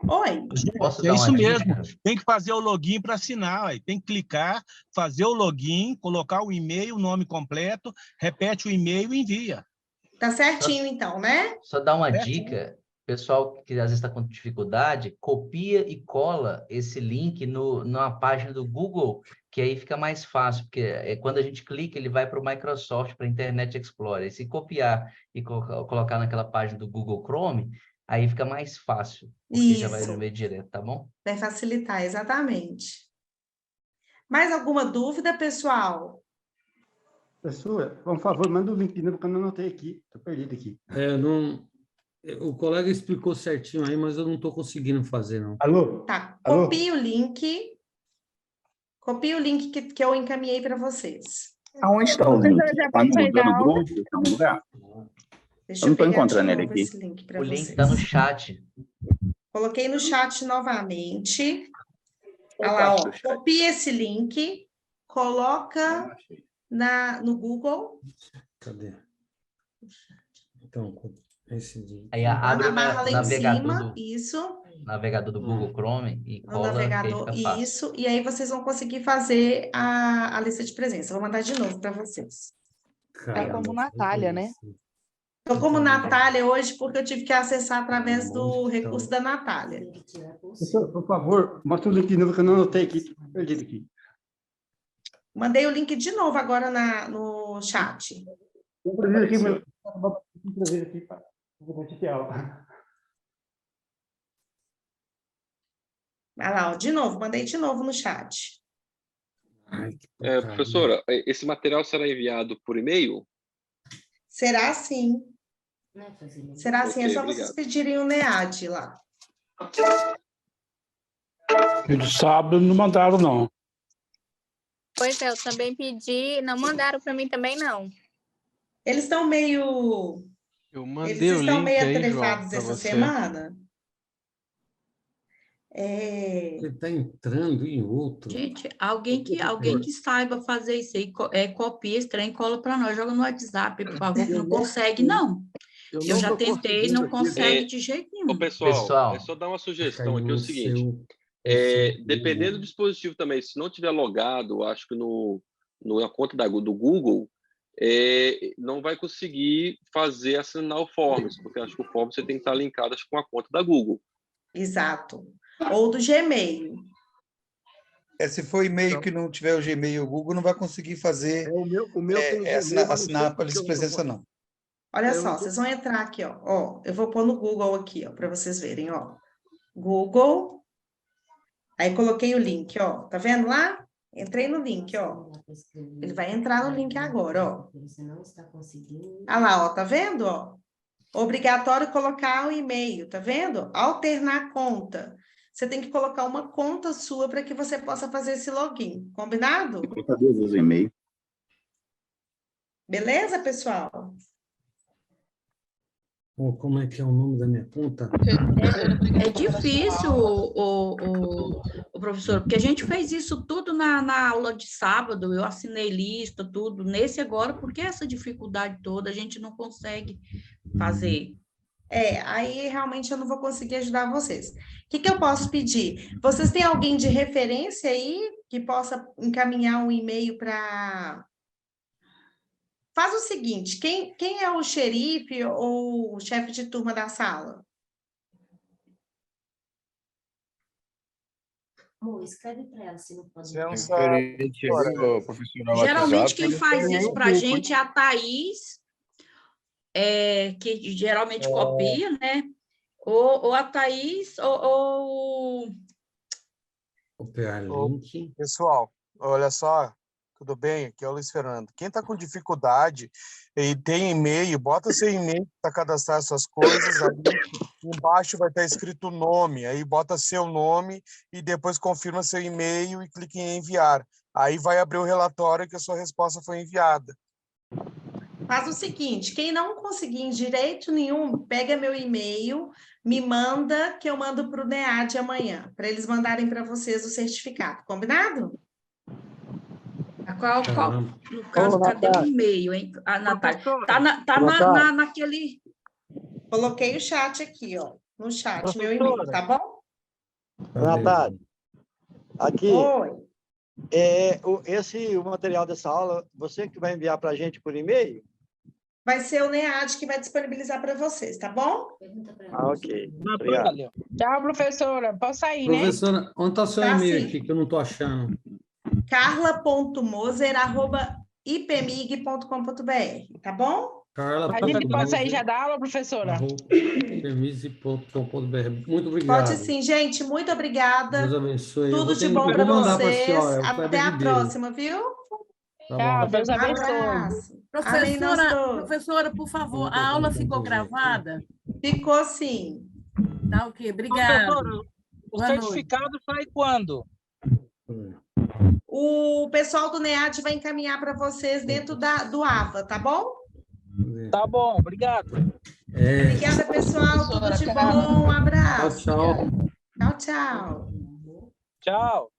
Oi. Posso É dar isso uma mesmo. dica? Tem que fazer o login para assinar. Aí. Tem que clicar, fazer o login, colocar o e-mail, o nome completo, repete o e-mail e envia. Tá certinho, então, né? Só dar uma dica. Pessoal que às vezes está com dificuldade, copia e cola esse link numa página do Google, que aí fica mais fácil, porque quando a gente clica, ele vai para o Microsoft, para a Internet Explorer. E se copiar e colocar naquela página do Google Chrome, aí fica mais fácil, porque já vai no meio direto, tá bom? Vai facilitar, exatamente. Mais alguma dúvida, pessoal? Professora, por favor, manda o link de novo, porque eu não anotei aqui. Estou perdido aqui. O colega explicou certinho aí, mas eu não estou conseguindo fazer, não. Alô? Tá, Alô? copie o link. Copie o link que eu encaminhei para vocês. Aonde está o link? Está no grupo? Está no lugar? Deixa eu não estou pegar encontrando de ele novo aqui. esse link para O vocês. link está no chat. Coloquei no chat novamente. Olha lá, ó. Copia esse link, coloca no Google. Cadê? Então, esse de... Aí abre o navegador isso. Navegador do Google Chrome e No cola, navegador, que aí fica fácil. isso. E aí vocês vão conseguir fazer a lista de presença. Vou mandar de novo para vocês. É como Natália, né? Estou como Natália hoje, porque eu tive que acessar através do recurso da Natália. Professor, por favor, mostra o link de novo, que eu não anotei aqui. Estou perdido aqui. Mandei o link de novo agora no chat. Estou perdido aqui, mas... Estou aqui para a aula. Vai lá, ó, de novo, mandei de novo no chat. Professora, esse material será enviado por e-mail? Será sim. Será sim, é só obrigado. vocês pedirem o NEAD lá. E de sábado não mandaram, não. Pois é, eu também pedi, não mandaram para mim também, não. Eles estão meio... Eu mandei Eles o estão link meio aí, atarefados João, essa para você. semana. Ele está entrando em outro. Gente, alguém que saiba fazer isso aí, copia esse trem, cola para nós, joga no WhatsApp, por favor, que não consegue, não. Eu já tentei, não consegue de jeito nenhum. Ô, pessoal, é só dar uma sugestão aqui, é o seguinte. Dependendo do dispositivo também, se não tiver logado, acho que na conta do Google, não vai conseguir assinar o Forms, porque acho que o Forms você tem que estar linkado com a conta da Google. Exato. Ou do Gmail. Se for e-mail que não tiver o Gmail e o Google, não vai conseguir fazer assinar para lista de presença, não. Olha só, vocês vão entrar aqui, ó. Eu vou pôr no Google aqui, ó, para vocês verem, ó. Google. Aí coloquei o link, ó. Tá vendo lá? Entrei no link, ó. Ele vai entrar no link agora, ó. Olha lá, ó, tá vendo, ó? Obrigatório colocar o e-mail, tá vendo? Alternar conta. Você tem que colocar uma conta sua para que você possa fazer esse login. Combinado? Colocar duas vezes o e-mail. Beleza, pessoal? Como é que é o nome da minha conta? É difícil, o professor, porque a gente fez isso tudo na aula de sábado, eu assinei lista, tudo. Nesse agora, porque essa dificuldade toda a gente não consegue fazer. Aí realmente eu não vou conseguir ajudar vocês. O que eu posso pedir? Vocês têm alguém de referência aí que possa encaminhar um e-mail para... Faz o seguinte, quem é o xerife ou o chefe de turma da sala? Amor, escreve para ela se não pode. Geralmente quem faz isso para a gente é a Thaís, que geralmente copia, né? Ou a Thaís, ou... Copiar link. Pessoal, olha só. Tudo bem? Aqui é o Luiz Fernando. Quem está com dificuldade e tem e-mail, bota seu e-mail para cadastrar suas coisas. Aí embaixo vai estar escrito o nome. Aí bota seu nome e depois confirma seu e-mail e clique em enviar. Aí vai abrir o relatório que a sua resposta foi enviada. Faz o seguinte, quem não conseguir de jeito nenhum, pega meu e-mail, me manda, que eu mando para o NEAD amanhã, para eles mandarem para vocês o certificado. Combinado? No caso, cadê o e-mail, hein, Natália? Tá naquele... Coloquei o chat aqui, ó, no chat, meu e-mail, tá bom? Natália, aqui. Oi. O material dessa aula, você que vai enviar para a gente por e-mail? Vai ser o NEAD que vai disponibilizar para vocês, tá bom? Ok. Obrigado. Tchau, professora. Posso sair, né? Professora, onde está o seu Tá, e-mail sim. aqui, que eu não estou achando? carla.moser@ipmig.com.br, tá bom? A gente pode sair já da aula, professora? ipmig.com.br. Muito obrigado. Pode sim, gente. Muito obrigada. Deus abençoe. Tudo de bom para vocês. Até a próxima. próxima, viu? Tchau, Deus abençoe. Professora, por favor, a aula ficou gravada? Ficou sim. Tá, ok. Obrigada. Professora, o certificado sai quando? O pessoal do NEAD vai encaminhar para vocês dentro do AVA, tá bom? Tá bom, obrigado. Obrigada, pessoal. Tudo de bom. Um abraço. Tchau. Tchau, tchau. Tchau.